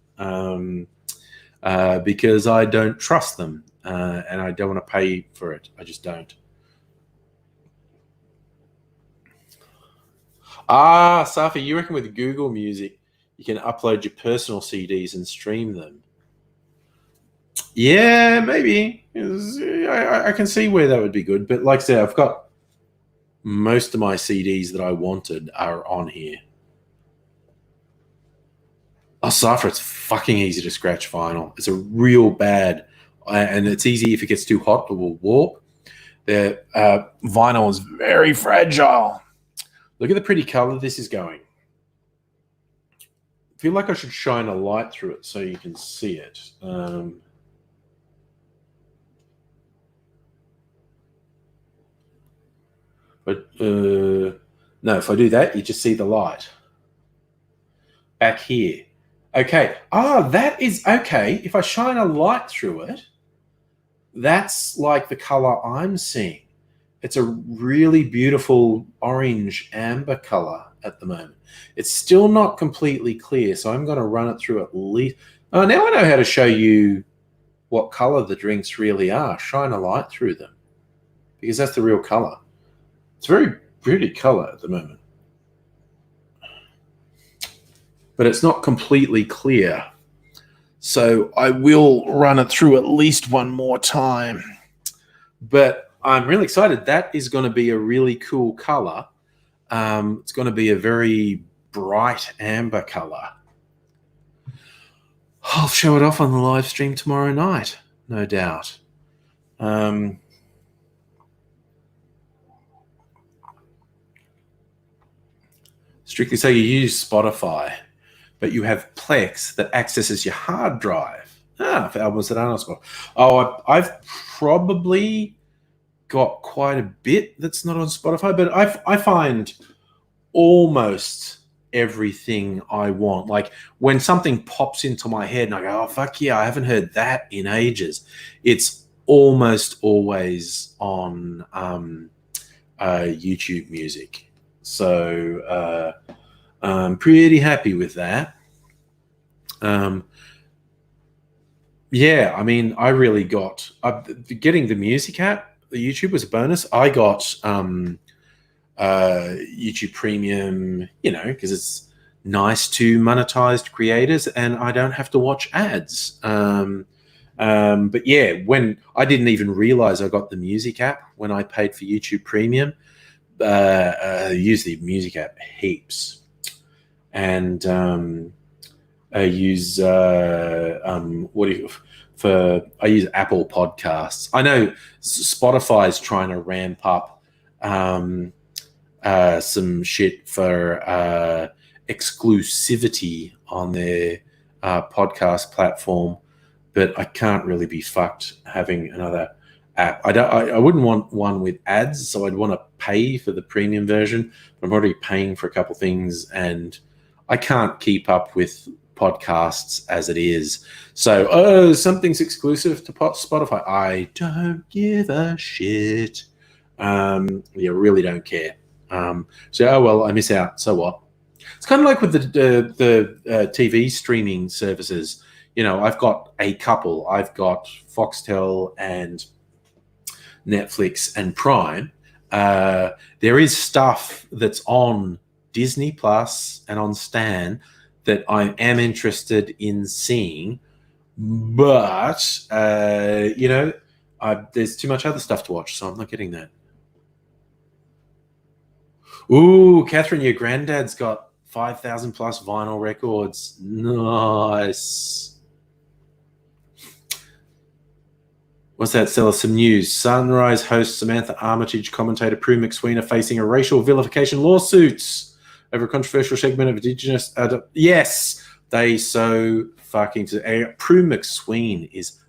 Because I don't trust them, and I don't want to pay for it. I just don't. Safi, you reckon with Google Music, you can upload your personal CDs and stream them? Yeah, maybe. I can see where that would be good. But like I said, I've got most of my CDs that I wanted are on here. Oh, Safa, it's fucking easy to scratch vinyl. It's a real bad, and it's easy if it gets too hot, it will warp. The vinyl is very fragile. Look at the pretty color this is going. I feel like I should shine a light through it so you can see it. But no, if I do that, you just see the light. Back here. Okay. That is okay. If I shine a light through it, that's like the color I'm seeing. It's a really beautiful orange amber color at the moment. It's still not completely clear, so I'm going to run it through at least. Now I know how to show you what color the drinks really are. Shine a light through them, because that's the real color. It's a very pretty color at the moment, but it's not completely clear. So I will run it through at least one more time. But I'm really excited. That is going to be a really cool color. It's going to be a very bright amber color. I'll show it off on the live stream tomorrow night, no doubt. Strictly so you use Spotify, but you have Plex that accesses your hard drive. For albums that aren't on Spotify. I've probably got quite a bit that's not on Spotify, but I find almost everything I want. Like when something pops into my head and I go, oh, fuck yeah, I haven't heard that in ages. It's almost always on YouTube Music. So I'm pretty happy with that. Yeah, I mean, I really got getting the music app. The YouTube was a bonus. I got YouTube Premium, because it's nice to monetized creators, and I don't have to watch ads. But yeah, when I didn't even realize I got the music app when I paid for YouTube Premium. I use the music app heaps, and I use I use Apple Podcasts. I know Spotify's trying to ramp up some shit for exclusivity on their podcast platform, but I can't really be fucked having another app. I wouldn't want one with ads, so I'd want to pay for the premium version. But I'm already paying for a couple things, and I can't keep up with podcasts as it is. So, something's exclusive to Spotify. I don't give a shit. Yeah, really don't care. Well, I miss out. So what? It's kind of like with the TV streaming services. I've got a couple. I've got Foxtel and Netflix and Prime. There is stuff that's on Disney Plus and on Stan that I am interested in seeing, but there's too much other stuff to watch, so I'm not getting that. Ooh, Catherine, your granddad's got 5,000 plus vinyl records. Nice. What's that, Stella? Some news. Sunrise host Samantha Armitage, commentator Prue McSween are facing a racial vilification lawsuits over a controversial segment of Indigenous. Yes, they so fucking. Prue McSween is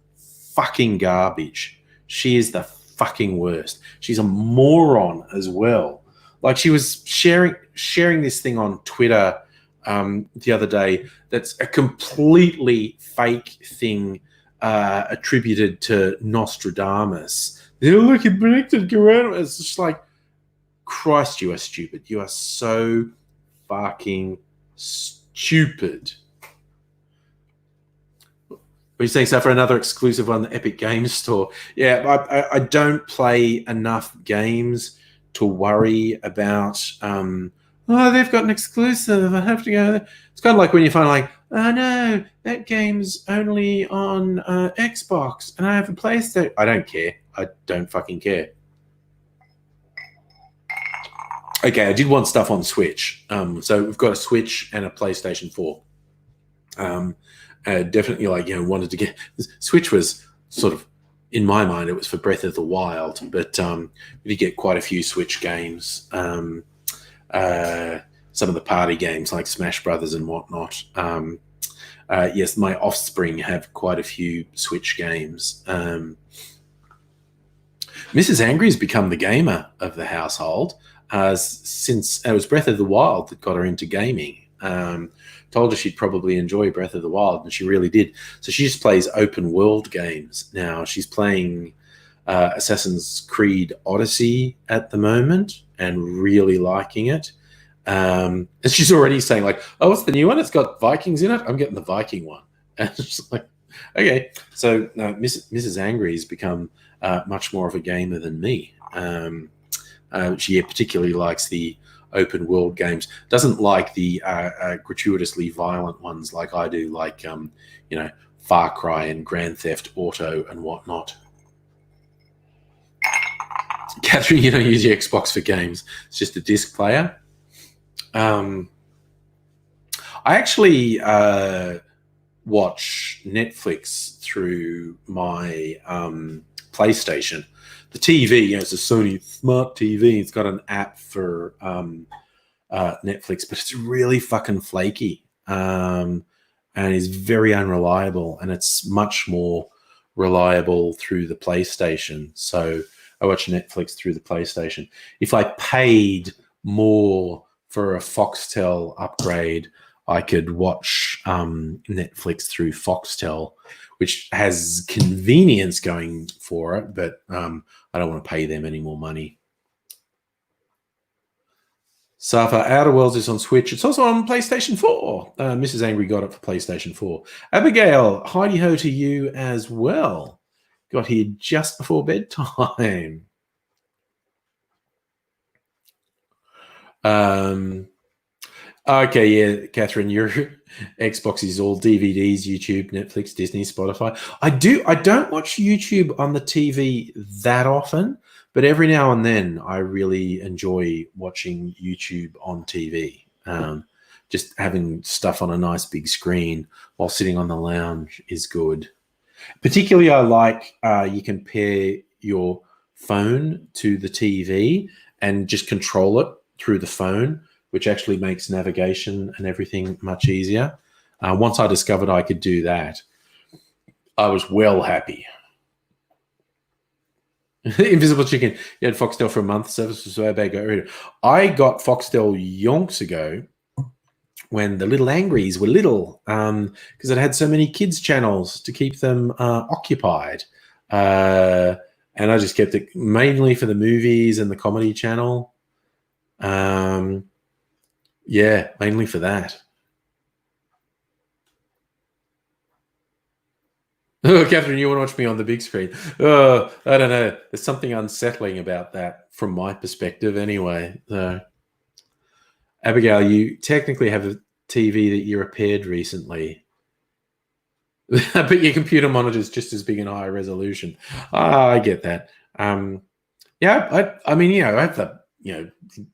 fucking garbage. She is the fucking worst. She's a moron as well. Like, she was sharing this thing on Twitter the other day that's a completely fake thing attributed to Nostradamus. Look, it predicted Corona. It's just like, Christ, you are stupid. You are so fucking stupid. What are you saying, so for another exclusive on the Epic Games Store? Yeah, I don't play enough games to worry about, they've got an exclusive, I have to go there. It's kind of like when you find like, oh no, that game's only on Xbox and I have a PlayStation. I don't care. I don't fucking care. Okay, I did want stuff on Switch. So we've got a Switch and a PlayStation 4. Definitely wanted to get... Switch was sort of, in my mind, it was for Breath of the Wild, but we did get quite a few Switch games. Some of the party games like Smash Brothers and whatnot. Yes, my offspring have quite a few Switch games. Mrs. Angry's become the gamer of the household since it was Breath of the Wild that got her into gaming. Told her she'd probably enjoy Breath of the Wild, and she really did. So she just plays open world games now. She's playing Assassin's Creed Odyssey at the moment and really liking it. And she's already saying like, oh, what's the new one? It's got Vikings in it. I'm getting the Viking one. And it's just like, okay. So Mrs. Angry has become much more of a gamer than me. She particularly likes the open world games. Doesn't like the gratuitously violent ones like I do, like Far Cry and Grand Theft Auto and whatnot. Catherine, you don't use your Xbox for games. It's just a disc player. I actually watch Netflix through my PlayStation. The TV, it's a Sony smart TV. It's got an app for Netflix, but it's really fucking flaky and is very unreliable. And it's much more reliable through the PlayStation. So I watch Netflix through the PlayStation. If I paid more for a Foxtel upgrade, I could watch Netflix through Foxtel, which has convenience going for it, but I don't want to pay them any more money. Safa, Outer Worlds is on Switch. It's also on PlayStation 4. Mrs. Angry got it for PlayStation 4. Abigail, hi-de-ho to you as well. Got here just before bedtime. Okay, yeah, Catherine, your Xbox is all DVDs, YouTube, Netflix, Disney, Spotify. I don't watch YouTube on the TV that often, but every now and then I really enjoy watching YouTube on TV. Just having stuff on a nice big screen while sitting on the lounge is good. Particularly, I like you can pair your phone to the TV and just control it through the phone, which actually makes navigation and everything much easier. Once I discovered I could do that, I was well happy. Invisible Chicken, you had Foxtel for a month. Service was so bad. Got rid of it. I got Foxtel yonks ago when the little angries were little, because it had so many kids channels to keep them occupied. And I just kept it mainly for the movies and the comedy channel. Yeah, mainly for that. Oh, Catherine, you want to watch me on the big screen? Oh, I don't know. There's something unsettling about that from my perspective anyway. Abigail, you technically have a TV that you repaired recently. But your computer monitor is just as big and higher resolution. I get that. Yeah, I mean, you know, I have the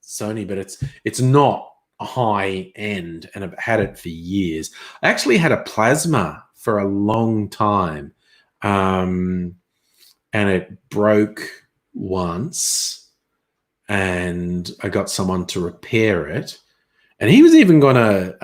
Sony, but it's not high end, and I've had it for years. I actually had a plasma for a long time, and it broke once, and I got someone to repair it, and he was even gonna.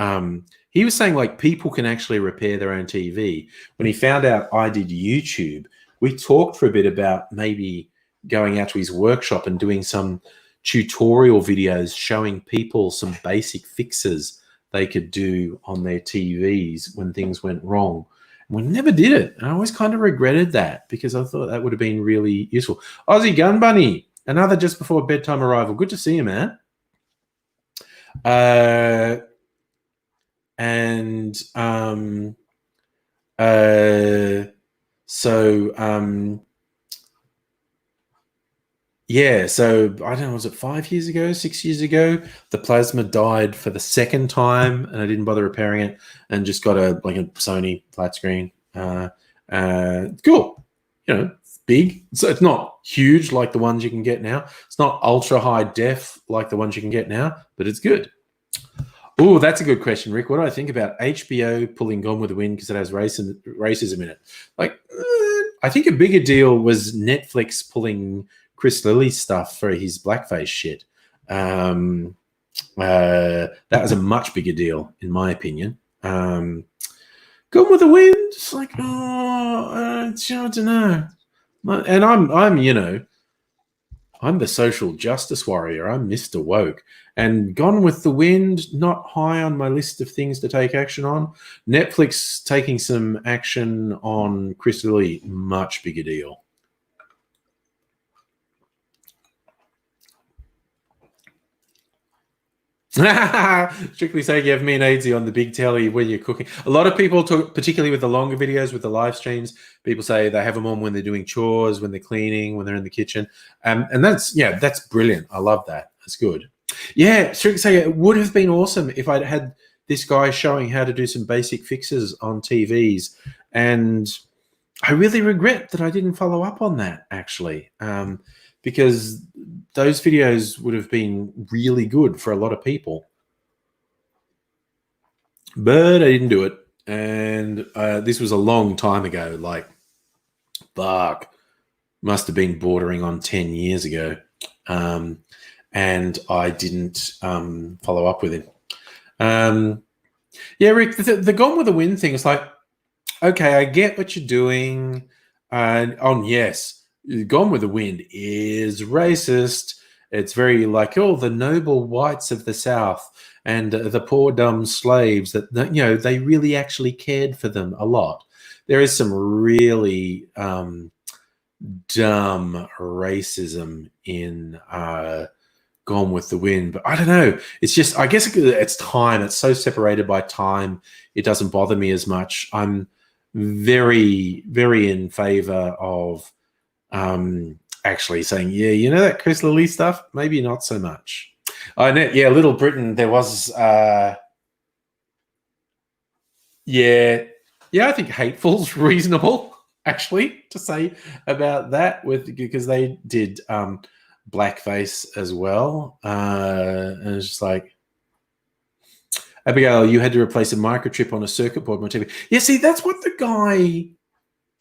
He was saying like people can actually repair their own TV. When he found out I did YouTube, we talked for a bit about maybe going out to his workshop and doing some tutorial videos showing people some basic fixes they could do on their TVs when things went wrong. And we never did it. And I always kind of regretted that because I thought that would have been really useful. Aussie Gun Bunny, another just before bedtime arrival. Good to see you, man. Yeah, so I don't know, was it 5 years ago, 6 years ago? The plasma died for the second time, and I didn't bother repairing it, and just got a Sony flat screen. Cool, it's big. So it's not huge like the ones you can get now. It's not ultra high def like the ones you can get now, but it's good. Oh, that's a good question, Rick. What do I think about HBO pulling Gone with the Wind because it has racism in it? I think a bigger deal was Netflix pulling Chris Lilly's stuff for his blackface shit. That was a much bigger deal, in my opinion. Gone with the Wind, it's like, I don't know. And I'm the social justice warrior. I'm Mr. Woke. And Gone with the Wind, not high on my list of things to take action on. Netflix taking some action on Chris Lilly, much bigger deal. Strictly saying you have me and Aidsy on the big telly when you're cooking. A lot of people talk, particularly with the longer videos, with the live streams, people say they have them on when they're doing chores, when they're cleaning, when they're in the kitchen. And that's brilliant. I love that. That's good. Yeah, strictly saying it would have been awesome if I'd had this guy showing how to do some basic fixes on TVs. And I really regret that I didn't follow up on that, actually, because those videos would have been really good for a lot of people. But I didn't do it. And this was a long time ago, must have been bordering on 10 years ago. And I didn't follow up with him. Yeah, Rick, the Gone with the Wind thing is like, okay, I get what you're doing. Yes, Gone with the Wind is racist. It's very like, the noble whites of the South and the poor dumb slaves that, they really actually cared for them a lot. There is some really dumb racism in Gone with the Wind, but I don't know. It's just, I guess it's time. It's so separated by time. It doesn't bother me as much. I'm very, very in favor of actually saying, yeah, that Chris Lilly stuff, maybe not so much. I know, yeah, Little Britain. There was, yeah, I think hateful's reasonable actually to say about that because they did blackface as well, and it's just like, Abigail, you had to replace a microchip on a circuit board on my TV. Yeah, see, that's what the guy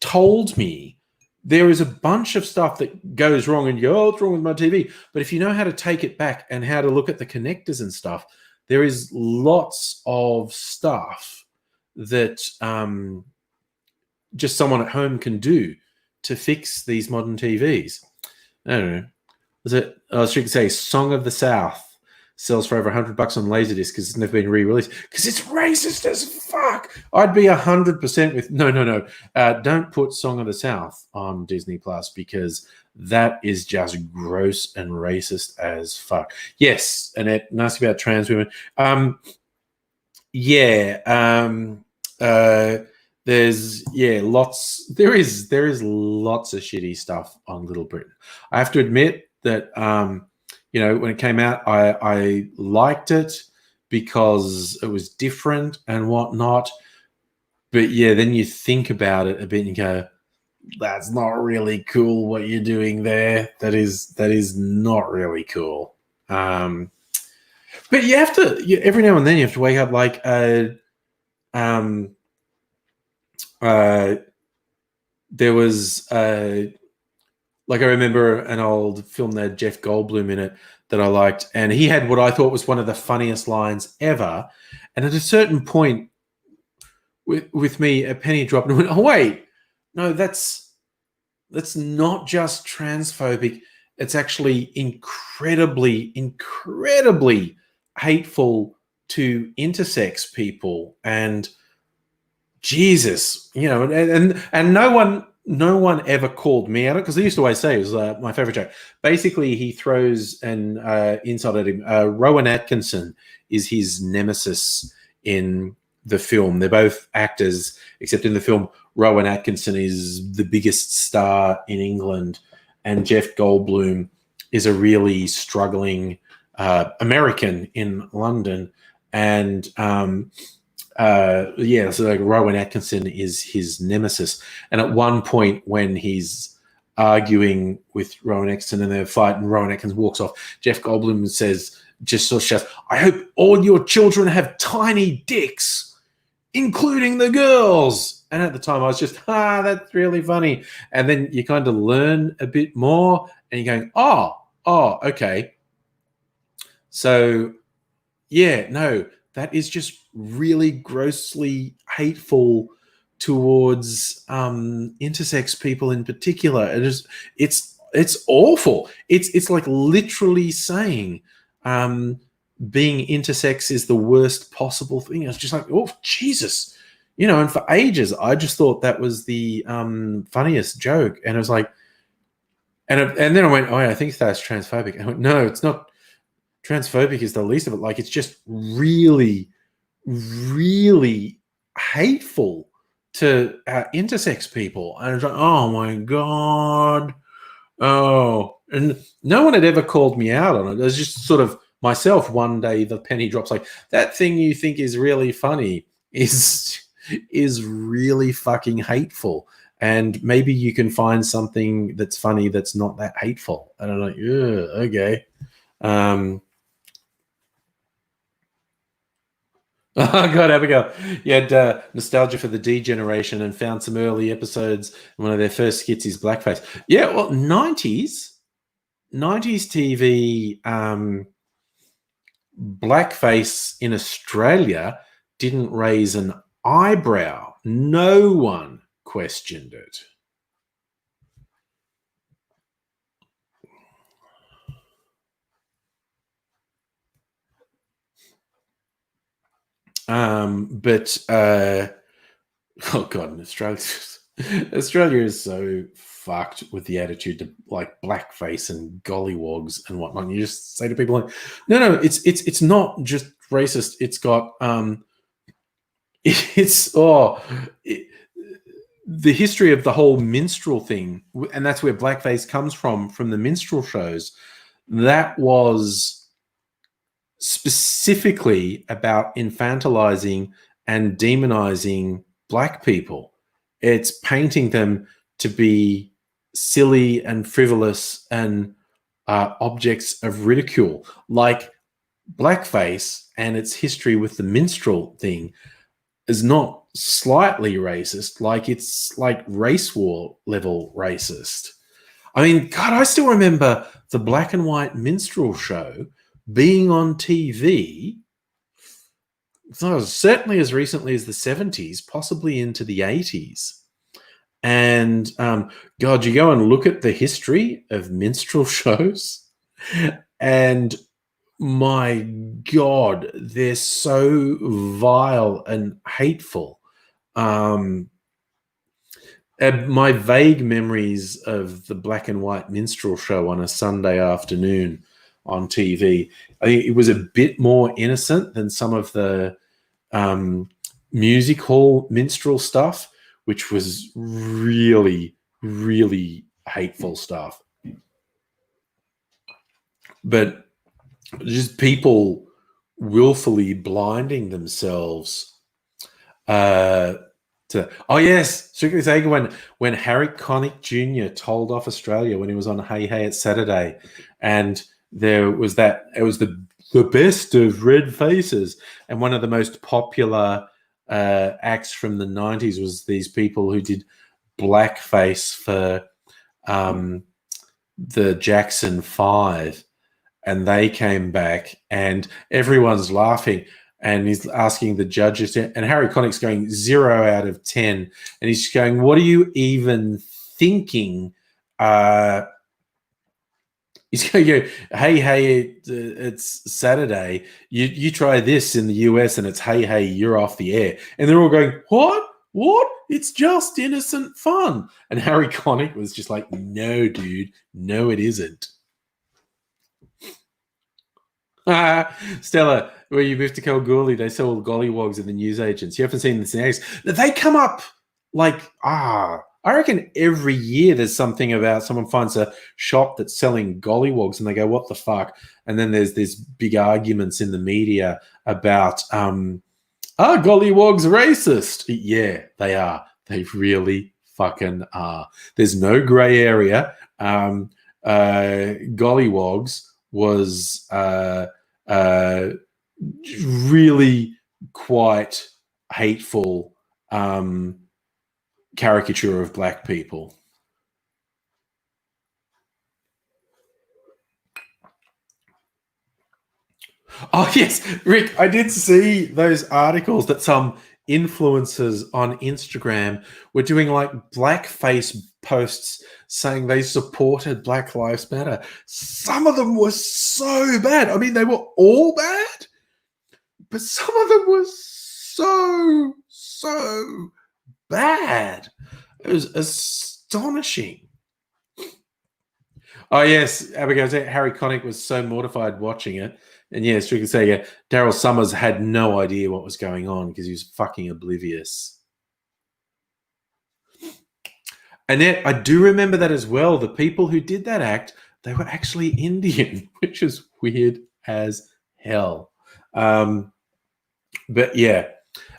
told me. There is a bunch of stuff that goes wrong and you go, oh, what's wrong with my TV? But if you know how to take it back and how to look at the connectors and stuff, there is lots of stuff that just someone at home can do to fix these modern TVs. I don't know. Was it? I was trying to say Song of the South sells for over $100 on Laserdisc because it's never been re-released because it's racist as fuck. I'd be 100% with no. Don't put Song of the South on Disney Plus because that is just gross and racist as fuck. Yes, Annette, ask about trans women. There's lots. There is lots of shitty stuff on Little Britain. I have to admit that when it came out, I liked it because it was different and whatnot. But yeah, then you think about it a bit and you go, that's not really cool what you're doing there. That is not really cool. But you have to, every now and then you have to wake up like there was like I remember an old film that had Jeff Goldblum in it that I liked, and he had what I thought was one of the funniest lines ever. And at a certain point with me, a penny dropped and I went, oh wait, no, that's not just transphobic. It's actually incredibly hateful to intersex people. And Jesus, and no one ever called me out because I used to always say it was my favorite joke. Basically, he throws an insult at him. Rowan Atkinson is his nemesis in the film. They're both actors, except in the film, Rowan Atkinson is the biggest star in England, and Jeff Goldblum is a really struggling American in London. And so like Rowan Atkinson is his nemesis. And at one point when he's arguing with Rowan Atkinson and they're fighting, Rowan Atkinson walks off. Jeff Goldblum says, just sort of shouts, I hope all your children have tiny dicks, including the girls. And at the time I was just, that's really funny. And then you kind of learn a bit more and you're going, oh, okay. So yeah, no, that is just really grossly hateful towards intersex people in particular. It's awful. It's like literally saying being intersex is the worst possible thing. It's just like, oh Jesus, and for ages I just thought that was the funniest joke, and it was like, and then I went, oh yeah, I think that's transphobic. And I went, no, it's not. Transphobic is the least of it. Like, it's just really, really hateful to intersex people. And it's like, oh my God. Oh, and no one had ever called me out on it. It was just sort of myself one day, the penny drops, like, that thing you think is really funny is really fucking hateful. And maybe you can find something that's funny that's not that hateful. And I'm like, yeah, okay. Oh God, Abigail. You had nostalgia for the D generation and found some early episodes. One of their first skits is blackface. Yeah, well, 90s TV, blackface in Australia didn't raise an eyebrow. No one questioned it. Oh God, in Australia is so fucked with the attitude to like blackface and gollywogs and whatnot. And you just say to people like, no, it's not just racist. It's got the history of the whole minstrel thing, and that's where blackface comes from the minstrel shows. That was specifically about infantilizing and demonizing black people. It's painting them to be silly and frivolous and objects of ridicule, like blackface and its history with the minstrel thing is not slightly racist, like it's like race war level racist. I mean, God, I still remember the black and white minstrel show being on TV. So certainly as recently as the 70s, possibly into the 80s. And God, you go and look at the history of minstrel shows, and my God, they're so vile and hateful. My vague memories of the black and white minstrel show on a Sunday afternoon on TV, I think it was a bit more innocent than some of the music hall minstrel stuff, which was really, really hateful stuff. But just people willfully blinding themselves oh yes, Strictly Sagan, when Harry Connick Jr. told off Australia when he was on Hey Hey It's Saturday, and there was that it was the best of red faces, and one of the most popular acts from the 90s was these people who did blackface for the Jackson 5, and they came back and everyone's laughing. And he's asking the judges, and Harry Connick's going 0 out of 10. And he's going, what are you even thinking? He's going to go, hey, it's Saturday. You try this in the US and it's, hey, you're off the air. And they're all going, what? What? It's just innocent fun. And Harry Connick was just like, no, dude, no, it isn't. Stella, where you moved to Kalgoorlie, they sell gollywogs in the newsagents. You haven't seen the snacks. They come up like, I reckon every year there's something about someone finds a shop that's selling gollywogs and they go, what the fuck? And then there's these big arguments in the media about, are gollywogs racist? Yeah, they are. They really fucking are. There's no gray area. Gollywogs was really quite hateful caricature of black people. Oh yes, Rick, I did see those articles that some influencers on Instagram were doing like blackface posts saying they supported Black Lives Matter. Some of them were so bad. I mean, they were all bad, but some of them were so bad. It was astonishing. Oh yes, Abigail, Harry Connick was so mortified watching it. And yes, we can say, yeah, Daryl Summers had no idea what was going on because he was fucking oblivious. And yet, I do remember that as well. The people who did that act, they were actually Indian, which is weird as hell. But yeah,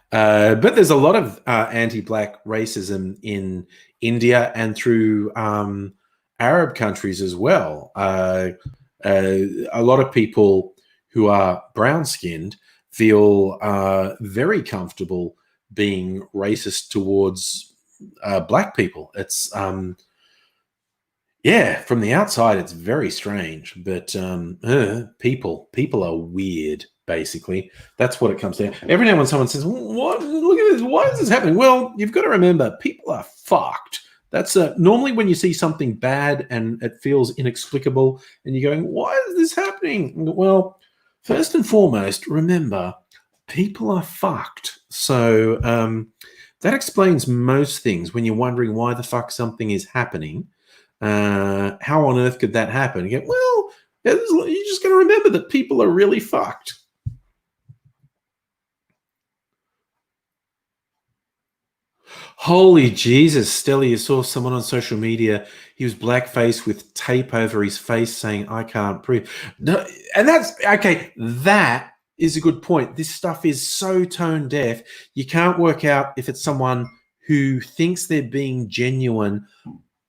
but there's a lot of anti-black racism in India and through Arab countries as well. A lot of people who are brown-skinned feel very comfortable being racist towards black people. It's yeah, from the outside, it's very strange, but people are weird. Basically, that's what it comes down. Every now and when someone says, "What? Look at this! Why is this happening?" Well, you've got to remember, people are fucked. That's normally when you see something bad and it feels inexplicable, and you're going, "Why is this happening?" Well, first and foremost, remember, people are fucked. So that explains most things. When you're wondering why the fuck something is happening, how on earth could that happen? You go, well, you just got to remember that people are really fucked. Holy Jesus, Stella, you saw someone on social media. He was blackface with tape over his face saying, I can't breathe. No, and that's okay. That is a good point. This stuff is so tone deaf. You can't work out if it's someone who thinks they're being genuine,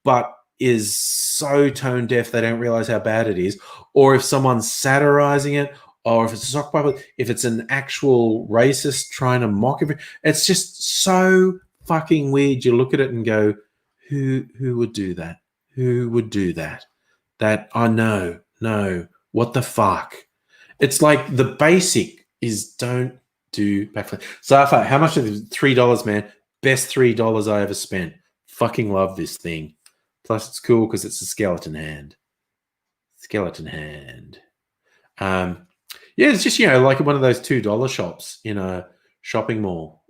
but is so tone deaf they don't realize how bad it is, or if someone's satirizing it, or if it's a sock puppet, if it's an actual racist trying to mock it. It's just so fucking weird. You look at it and go, who would do that? Who would do that? That I know, no, what the fuck? It's like the basic is don't do backflip. Safa, how much is $3, man? Best $3 I ever spent. Fucking love this thing. Plus, it's cool because it's a skeleton hand. Skeleton hand. Yeah, it's just, like one of those $2 shops in a shopping mall.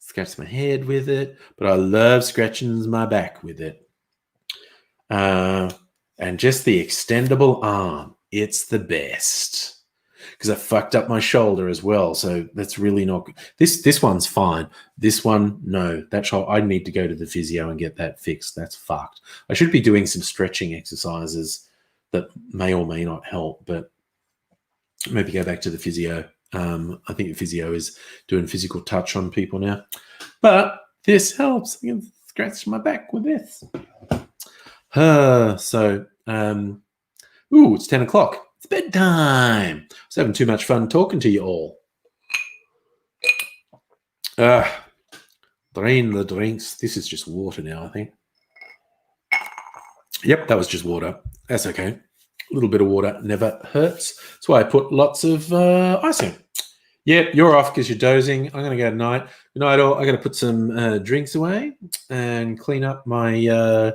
Scratch my head with it, but I love scratching my back with it. And just the extendable arm. It's the best. Because I fucked up my shoulder as well, so that's really not good. This one's fine. This one, no. That shoulder, I need to go to the physio and get that fixed. That's fucked. I should be doing some stretching exercises that may or may not help, but maybe go back to the physio. I think the physio is doing physical touch on people now. But this helps. I can scratch my back with this. It's 10 o'clock. It's bedtime. I was having too much fun talking to you all. Drain the drinks. This is just water now, I think. Yep, that was just water. That's okay. A little bit of water never hurts. That's why I put lots of ice in. Yep, you're off because you're dozing. I'm going to go tonight. Good night all. I got to put some drinks away and clean up my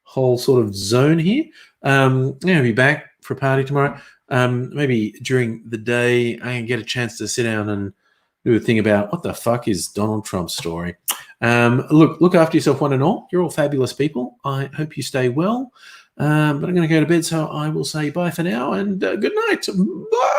whole sort of zone here. I'll be back for a party tomorrow. Maybe during the day I can get a chance to sit down and do a thing about what the fuck is Donald Trump's story. Look after yourself, one and all. You're all fabulous people. I hope you stay well. But I'm going to go to bed, so I will say bye for now and good night. Bye.